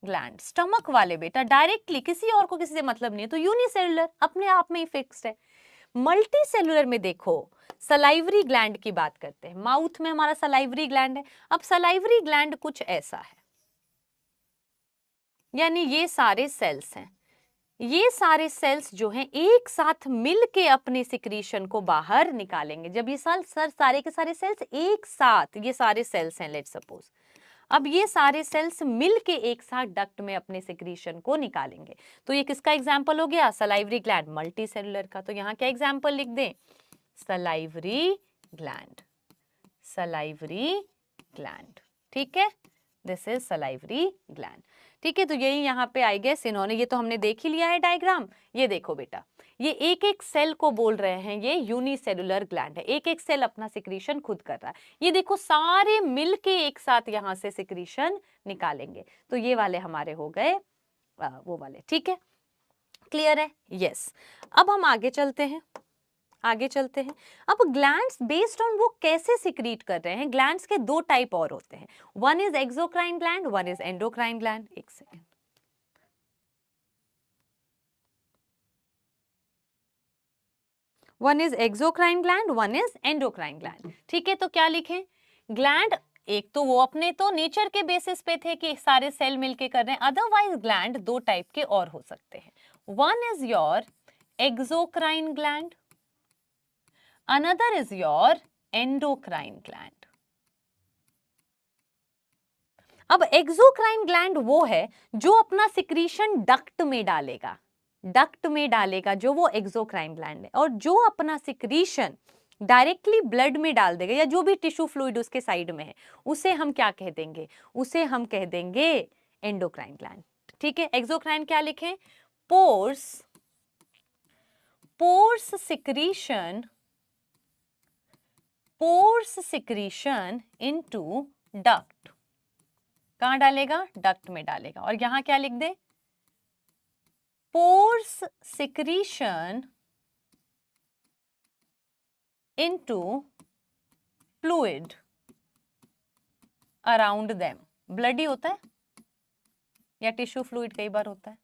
ग्लैंड, स्टमक वाले बेटा डायरेक्टली किसी और को किसी से मतलब नहीं है, तो यूनिसेलुलर अपने आप में ही फिक्स्ड है। मल्टी सेलुलर में देखो, सलाइवरी ग्लैंड की बात करते हैं, माउथ में हमारा सलाइवरी ग्लैंड है। अब सलाइवरी ग्लैंड कुछ ऐसा है, यानी ये सारे सेल्स हैं, ये सारे सेल्स जो हैं एक साथ मिलके अपने सिक्रीशन को बाहर निकालेंगे। जब ये सारे के सारे सेल्स एक साथ, ये सारे सेल्स हैं लेट्स सपोज, अब ये सारे सेल्स मिलके एक साथ डक्ट में अपने सिक्रीशन को निकालेंगे, तो ये किसका एग्जाम्पल हो गया, सलाइवरी ग्लैंड, मल्टी सेलुलर का। तो यहाँ क्या एग्जाम्पल लिख दें, सलाइवरी ग्लैंड। ठीक है, दिस इज सलाइवरी ग्लैंड। ठीक है, तो यही यहाँ पे आई गेस इन्होंने, ये तो हमने देख ही लिया है डायग्राम। ये देखो बेटा, ये एक एक सेल को बोल रहे हैं ये यूनिसेलुलर ग्लैंड है, एक एक सेल अपना सिक्रीशन खुद कर रहा है। ये देखो सारे मिलके एक साथ यहाँ से सिक्रीशन निकालेंगे, तो ये वाले हमारे हो गए वो वाले। ठीक है, क्लियर है, यस। अब हम आगे चलते हैं। अब ग्लैंड्स बेस्ड ऑन वो कैसे सिक्रीट कर रहे हैं, ग्लैंड्स के दो टाइप और होते हैं, one is exocrine gland, one is endocrine gland. एक second, one is exocrine gland, one is endocrine gland. ठीक है, तो क्या लिखें, ग्लैंड एक तो वो अपने तो नेचर के बेसिस पे थे कि सारे सेल मिलके कर रहे हैं, अदरवाइज ग्लैंड दो टाइप के और हो सकते हैं, One is your exocrine gland, another is your endocrine gland. अब एक्सोक्राइन ग्लैंड वो है जो अपना सिक्रीशन डक्ट में डालेगा, डक्ट में डालेगा जो वो एक्सोक्राइन ग्लैंड है, और जो अपना सिक्रीशन डायरेक्टली ब्लड में डाल देगा या जो भी टिश्यू फ्लूइड उसके साइड में है उसे हम क्या कह देंगे, उसे हम कह देंगे एंडोक्राइन ग्लैंड। ठीक है, एक्सोक्राइन क्या लिखें, pours, pours secretion, pours secretion into duct, कहां डालेगा, डक्ट में डालेगा। और यहां क्या लिख दे, pours secretion into fluid around them, blood ही होता है या टिश्यू फ्लूइड कई बार होता है।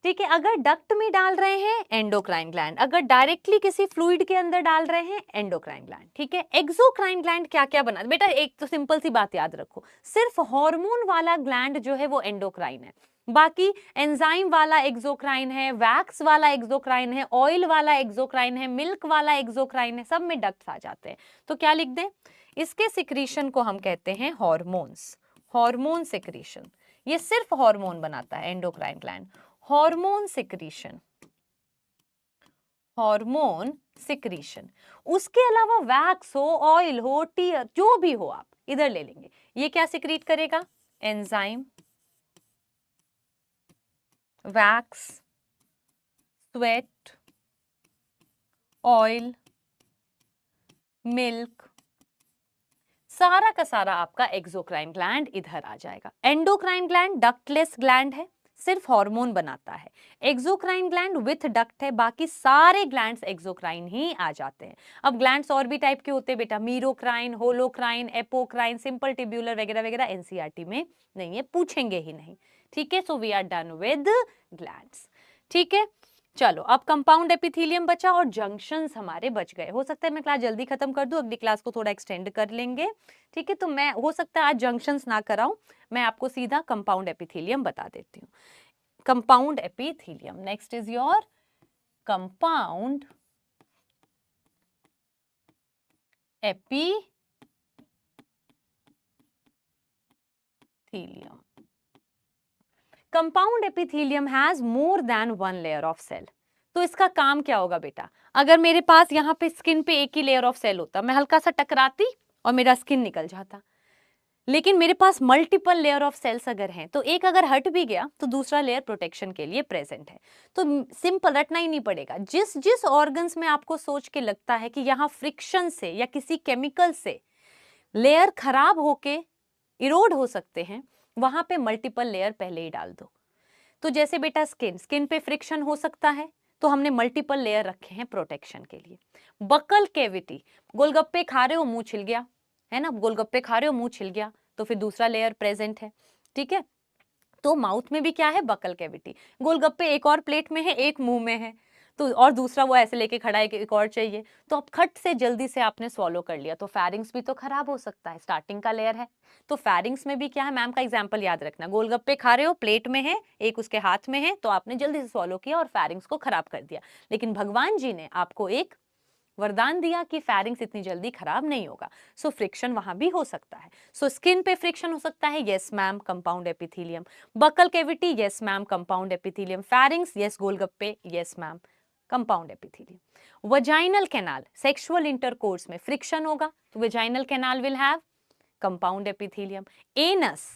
ठीक है, अगर डक्ट में डाल रहे हैं एंडोक्राइन ग्लैंड, अगर डायरेक्टली किसी फ्लूइड के अंदर डाल रहे हैं एंडोक्राइन ग्लैंड। ठीक है, एक्सोक्राइन ग्लैंड क्या क्या बना, बेटा एक तो सिंपल सी बात याद रखो, सिर्फ हार्मोन वाला ग्लैंड जो है वो एंडोक्राइन है, बाकी एंजाइम वाला एक्सोक्राइन है, वैक्स वाला एक्सोक्राइन है, ऑयल वाला एक्सोक्राइन है, मिल्क वाला एक्सोक्राइन है, सब में डक्ट्स आ जाते हैं। तो क्या लिख दें, इसके सिक्रीशन को हम कहते हैं हॉर्मोन्स, हार्मोन सिक्रीशन, ये सिर्फ हार्मोन बनाता है endocrine gland, hormone secretion, hormone secretion. उसके अलावा वैक्स हो, ऑयल हो, टीयर, जो भी हो आप इधर ले लेंगे। ये क्या सिक्रीट करेगा, enzyme, wax, sweat, oil, milk, सारा का सारा आपका एक्सोक्राइन ग्लैंड इधर आ जाएगा। एंडोक्राइन ग्लैंड डक्टलेस ग्लैंड है, सिर्फ हार्मोन बनाता है। एक्सोक्राइन ग्लैंड विथ डक्ट है, बाकी सारे ग्लैंड्स एक्सोक्राइन ही आ जाते हैं। अब ग्लैंड्स और भी टाइप के होते हैं बेटा, मीरोक्राइन, होलोक्राइन, एपोक्राइन, सिंपल टिब्यूलर वगैरह वगैरह, एनसीईआरटी में नहीं है, पूछेंगे ही नहीं। ठीक है, so we are done with glands. ठीक है, चलो अब कंपाउंड एपिथेलियम बचा और जंक्शंस हमारे बच गए। हो सकता है मैं क्लास जल्दी खत्म कर दूं, अगली क्लास को थोड़ा एक्सटेंड कर लेंगे। ठीक है, तो मैं हो सकता है आज जंक्शंस ना कराऊं, मैं आपको सीधा कंपाउंड एपिथेलियम बता देती हूँ। Compound epithelium, next is your compound epithelium. Compound epithelium has more than one layer of cell. तो इसका काम क्या होगा बेटा, अगर मेरे पास यहाँ पे स्किन पे एक ही लेयर ऑफ सेल होता, मैं हल्का सा टकराती और मेरा स्किन निकल जाता, लेकिन मेरे पास मल्टीपल लेयर ऑफ सेल्स अगर हैं तो एक अगर हट भी गया तो दूसरा लेयर प्रोटेक्शन के लिए प्रेजेंट है। तो सिंपल रटना ही नहीं पड़ेगा, जिस जिस ऑर्गन्स में आपको सोच के लगता है कि यहाँ फ्रिक्शन से या किसी केमिकल से लेयर खराब होके इरोड हो सकते हैं, वहां पे मल्टीपल लेयर पहले ही डाल दो। तो जैसे बेटा स्किन, स्किन पे फ्रिक्शन हो सकता है तो हमने मल्टीपल लेयर रखे हैं प्रोटेक्शन के लिए। बकल कैविटी, गोलगप्पे खा रहे हो मुंह छिल गया है ना, गोलगप्पे खा रहे हो मुंह छिल गया तो फिर दूसरा लेयर प्रेजेंट है। ठीक है, तो माउथ में भी क्या है, बकल कैविटी, गोलगप्पे एक और प्लेट में है एक मुंह में है, तो और दूसरा वो ऐसे लेके खड़ा है कि एक और चाहिए, तो अब खट से जल्दी से आपने स्वॉलो कर लिया तो फेरिंग्स भी तो खराब हो सकता है, स्टार्टिंग का लेयर है। तो फेरिंग्स में भी क्या है, मैम का एग्जांपल याद रखना, गोलगप्पे खा रहे हो, प्लेट में है, एक उसके हाथ में है, तो आपने जल्दी से स्वॉलो किया और फेरिंग्स को खराब कर दिया। लेकिन भगवान जी ने आपको एक वरदान दिया कि फेरिंग्स इतनी जल्दी खराब नहीं होगा, सो फ्रिक्शन वहां भी हो सकता है। सो स्किन पे फ्रिक्शन हो सकता है, yes ma'am, compound epithelium. Buccal cavity, yes ma'am, compound epithelium. Pharynx, yes, golgappe, yes ma'am, compound epithelium. Vaginal canal, sexual intercourse में फ्रिक्शन होगा तो vaginal canal will have compound epithelium. Anus,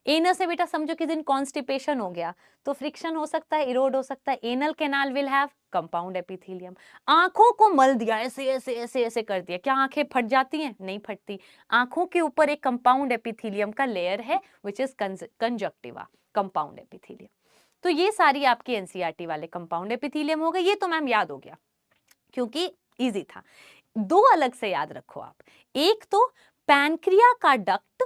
anus है बेटा, समझो कि दिन कॉन्स्टिपेशन हो गया तो फ्रिक्शन हो सकता है, इरोड हो सकता है, anal canal will have compound epithelium. आंखों को मल दिया, ऐसे ऐसे ऐसे ऐसे कर दिया, क्या आंखें फट जाती हैं, नहीं फटती, आंखों के ऊपर एक कंपाउंड एपिथेलियम का लेयर है which is conjunctiva, compound epithelium. तो ये सारी आपकी एनसीईआरटी वाले कंपाउंड एपिथेलियम हो गए, ये तो मैम याद हो गया क्योंकि इजी था। दो अलग से याद रखो आप, एक तो पैनक्रिया का डक्ट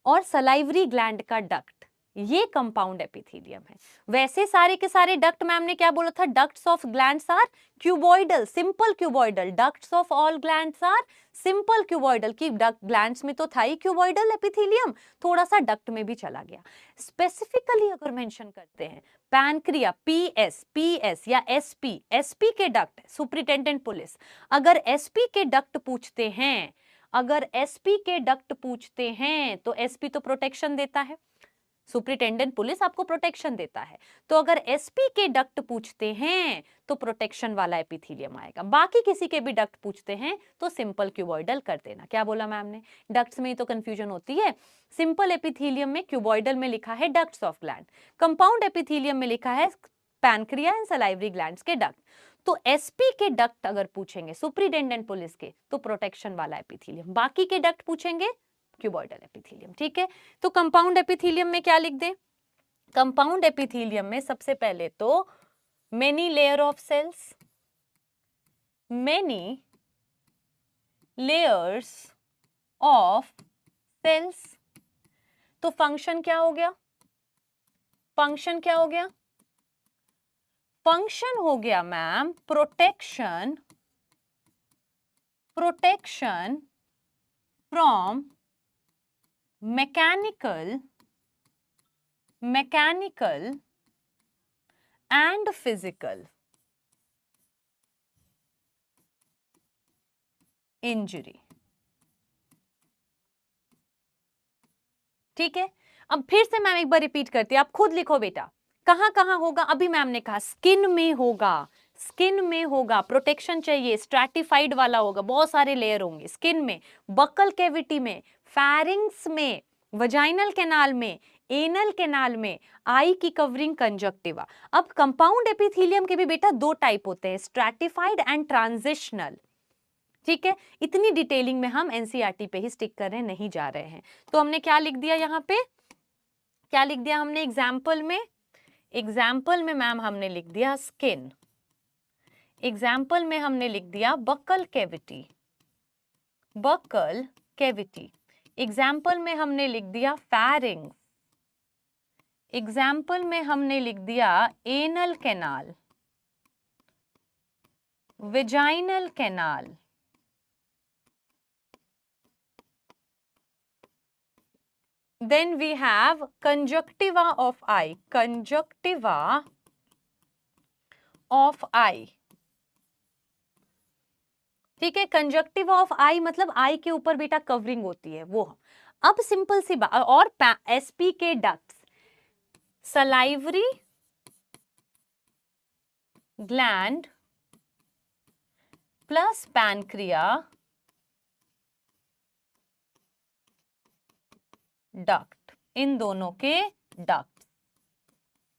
और सलाइवरी ग्लैंड का डक्ट, ये कंपाउंड एपिथेलियम है। वैसे सारे के सारे डक्ट, मैम ने क्या बोला था, ducts of glands are cuboidal, simple cuboidal. Ducts of all glands are simple cuboidal, की डक्ट ग्लैंड्स में तो था ही क्यूबॉइडल एपिथेलियम, थोड़ा सा डक्ट में भी चला गया। स्पेसिफिकली अगर मेंशन करते हैं पैनक्रिया, पीएस या एसपी के डक्ट, सुपरिटेंडेंट पुलिस, अगर एसपी के डक्ट पूछते हैं, अगर एसपी के डक्ट पूछते हैं तो एसपी तो प्रोटेक्शन देता है, सुपरिटेंडेंट पुलिस आपको प्रोटेक्शन देता है, तो अगर एसपी के डक्ट पूछते हैं तो प्रोटेक्शन वाला एपिथेलियम आएगा। बाकी किसी के भी डक्ट पूछते हैं तो सिंपल क्यूबॉइडल कर देना। क्या बोला मैम ने, डक्ट्स में ही तो कंफ्यूजन होती है। सिंपल एपिथेलियम में क्यूबॉइडल में लिखा है ducts of gland, compound epithelium में लिखा है पैनक्रिया एंड सलाइवरी ग्लैंड्स के डक्ट। तो एसपी के डक्ट अगर पूछेंगे सुपरिटेंडेंट पुलिस के तो प्रोटेक्शन वाला एपिथेलियम, बाकी के डक्ट पूछेंगे क्यूबॉइडल एपिथेलियम। ठीक है, तो कंपाउंड एपिथेलियम में क्या लिख दें, कंपाउंड एपिथेलियम में सबसे पहले तो many layer of cells, many layers of cells. तो फंक्शन क्या हो गया, फंक्शन क्या हो गया, फंक्शन हो गया ma'am protection, protection from mechanical and physical injury. ठीक है, अब फिर से मैम एक बार रिपीट करती है, आप खुद लिखो बेटा, कहां कहां होगा। अभी मैम ने कहा स्किन में होगा, स्किन में होगा, प्रोटेक्शन चाहिए, स्ट्रैटिफाइड वाला होगा, बहुत सारे लेयर होंगे स्किन में, बक्कल कैविटी में, फैरिंग्स में, वजाइनल कैनाल में, एनल कैनाल में, आई की कवरिंग कंजक्टिवा। अब कंपाउंड एपिथेलियम के भी बेटा दो टाइप होते हैं, स्ट्रैटिफाइड एंड ट्रांजिशनल। ठीक है, इतनी डिटेलिंग में हम एनसीईआरटी पे ही स्टिक कर रहे हैं, नहीं जा रहे हैं। तो हमने क्या लिख दिया यहाँ पे, क्या लिख दिया हमने एग्जाम्पल में, एग्जाम्पल में मैम हमने लिख दिया स्किन, एग्जाम्पल में हमने लिख दिया buccal cavity, buccal cavity, example में हमने लिख दिया फैरिंग, एग्जाम्पल में हमने लिख दिया anal canal, vaginal canal, then we have conjunctiva of eye, conjunctiva of eye। ठीक है, कंजक्टिवा ऑफ आई मतलब आई के ऊपर बेटा कवरिंग होती है वो। अब सिंपल सी बात, और एसपी के ducts, salivary gland plus pancreas duct, इन दोनों के डक्ट,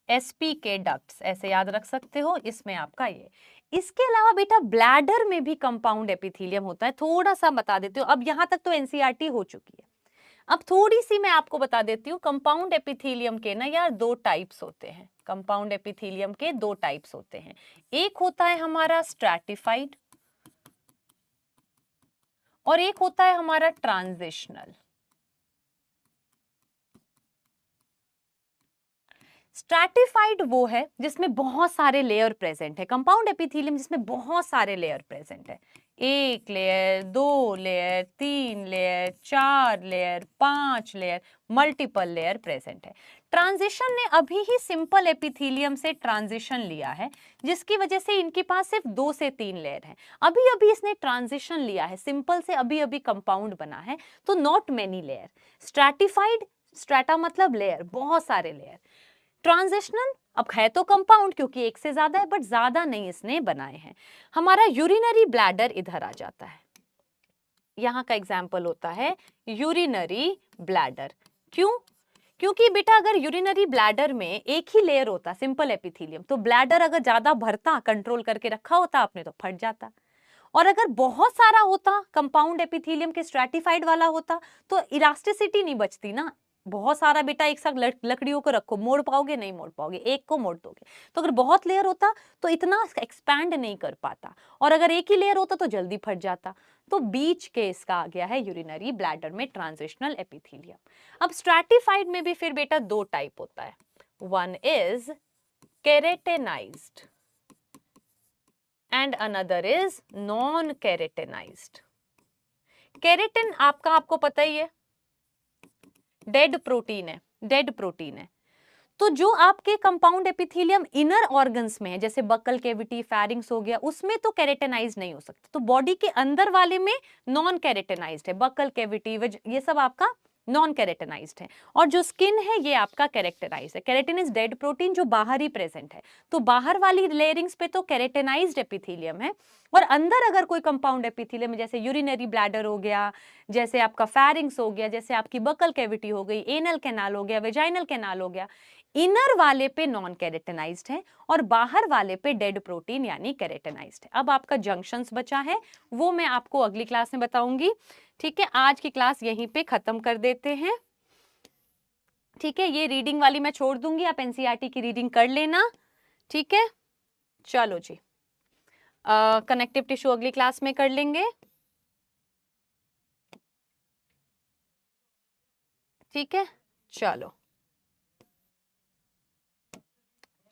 एसपी के डक्ट्स ऐसे याद रख सकते हो, इसमें आपका ये। इसके अलावा बेटा ब्लैडर में भी कंपाउंड एपिथेलियम होता है, थोड़ा सा बता देती हूँ। अब यहां तक तो एनसीईआरटी हो चुकी है, अब थोड़ी सी मैं आपको बता देती हूँ। कंपाउंड एपिथेलियम के ना यार दो टाइप्स होते हैं, कंपाउंड एपिथेलियम के दो टाइप्स होते हैं। एक होता है हमारा स्ट्रैटिफाइड और एक होता है हमारा ट्रांजिशनल। स्ट्रैटिफाइड वो है जिसमें बहुत सारे लेयर प्रेजेंट है, कंपाउंड एपिथेलियम जिसमें बहुत सारे लेयर प्रेजेंट है, एक लेयर, दो लेयर, तीन लेयर, चार लेयर, पांच लेयर, मल्टीपल लेयर प्रेजेंट है। ट्रांजिशन ने अभी ही सिंपल एपिथेलियम से ट्रांजिशन लिया है, जिसकी वजह से इनके पास सिर्फ 2 से 3 लेयर है। अभी अभी इसने ट्रांजिशन लिया है, सिंपल से अभी अभी कंपाउंड बना है, तो not many layer. Stratified, strata मतलब लेयर, बहुत सारे लेयर। ट्रांजिशनल अब है तो कंपाउंड क्योंकि एक से ज्यादा है, बट ज्यादा नहीं इसने बनाए हैं। हमारा यूरिनरी ब्लैडर इधर आ जाता है, यहाँ का एग्जाम्पल होता है यूरिनरी ब्लैडर। क्यों? क्योंकि बेटा अगर यूरिनरी ब्लैडर में एक ही लेयर होता सिंपल एपिथेलियम, तो ब्लैडर अगर ज्यादा भरता, कंट्रोल करके रखा होता आपने, तो फट जाता। और अगर बहुत सारा होता, कंपाउंड एपिथेलियम के स्ट्रैटिफाइड वाला होता, तो इलास्टिसिटी नहीं बचती ना। बहुत सारा बेटा एक साथ लकड़ियों को रखो, मोड़ पाओगे? नहीं मोड़ पाओगे, एक को मोड़ दोगे। तो अगर बहुत लेयर होता तो इतना एक्सपैंड नहीं कर पाता, और अगर एक ही लेयर होता तो जल्दी फट जाता। तो बीच के इसका आ गया है यूरिनरी ब्लैडर में ट्रांजिशनल एपिथेलियम। अब स्ट्रैटिफाइड में भी फिर बेटा दो टाइप होता है, one is keratinized and another is non keratinized. Keratin आपको पता ही है, डेड प्रोटीन है, डेड प्रोटीन है। तो जो आपके कंपाउंड एपिथेलियम इनर ऑर्गन्स में है, जैसे बक्कल कैविटी, फेरिंग्स हो गया, उसमें तो केरेटेनाइज नहीं हो सकता। तो बॉडी के अंदर वाले में नॉन केरेटेनाइज्ड है, बक्कल कैविटी ये सब आपका नॉन केरेटेनाइज्ड है। और जो स्किन है ये आपका कैरेक्टराइज्ड है। केरेटिन इज डेड प्रोटीन जो बाहर ही प्रेजेंट है। तो बाहर वाली लेयरिंग्स पे तो केरेटेनाइज्ड एपिथेलियम है, और अंदर अगर कोई कंपाउंड एपिथेलियम है, जैसे यूरिनरी ब्लैडर हो गया, जैसे आपका फेरिंग्स हो गया, जैसे आपकी बक्कल कैविटी हो गई, एनल कैनाल हो गया, वेजाइनल कैनाल हो गया, इनर वाले पे नॉन केरेटेनाइज्ड है और बाहर वाले पे डेड प्रोटीन यानी केरेटेनाइज्ड है। अब आपका जंक्शंस बचा है, वो मैं आपको अगली क्लास में बताऊंगी। ठीक है, आज की क्लास यहीं पे खत्म कर देते हैं। ठीक है, ये रीडिंग वाली मैं छोड़ दूंगी, आप एनसीईआरटी की रीडिंग कर लेना। ठीक है, चलो जी, कनेक्टिव टिश्यू अगली क्लास में कर लेंगे। ठीक है, चलो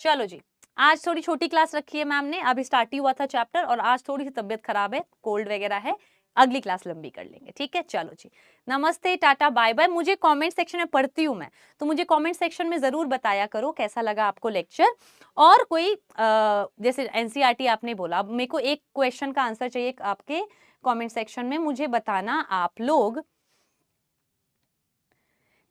चलो जी, आज थोड़ी छोटी क्लास रखी है मैम ने, अभी स्टार्ट ही हुआ था चैप्टर और आज थोड़ी सी तबीयत खराब है, कोल्ड वगैरह है, अगली क्लास लंबी कर लेंगे। ठीक है, चलो जी, नमस्ते, टाटा, बाय बाय। मुझे कमेंट सेक्शन में पढ़ती हूँ मैं, तो मुझे कमेंट सेक्शन में जरूर बताया करो कैसा लगा आपको लेक्चर। और कोई जैसे एनसीईआरटी आपने बोला, अब मेरे को एक क्वेश्चन का आंसर चाहिए आपके कॉमेंट सेक्शन में, मुझे बताना आप लोग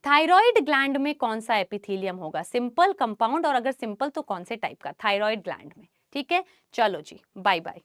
थायराइड ग्लैंड में कौन सा एपिथेलियम होगा, सिंपल, कंपाउंड, और अगर सिंपल तो कौन से टाइप का थायराइड ग्लैंड में। ठीक है, चलो जी, बाय बाय।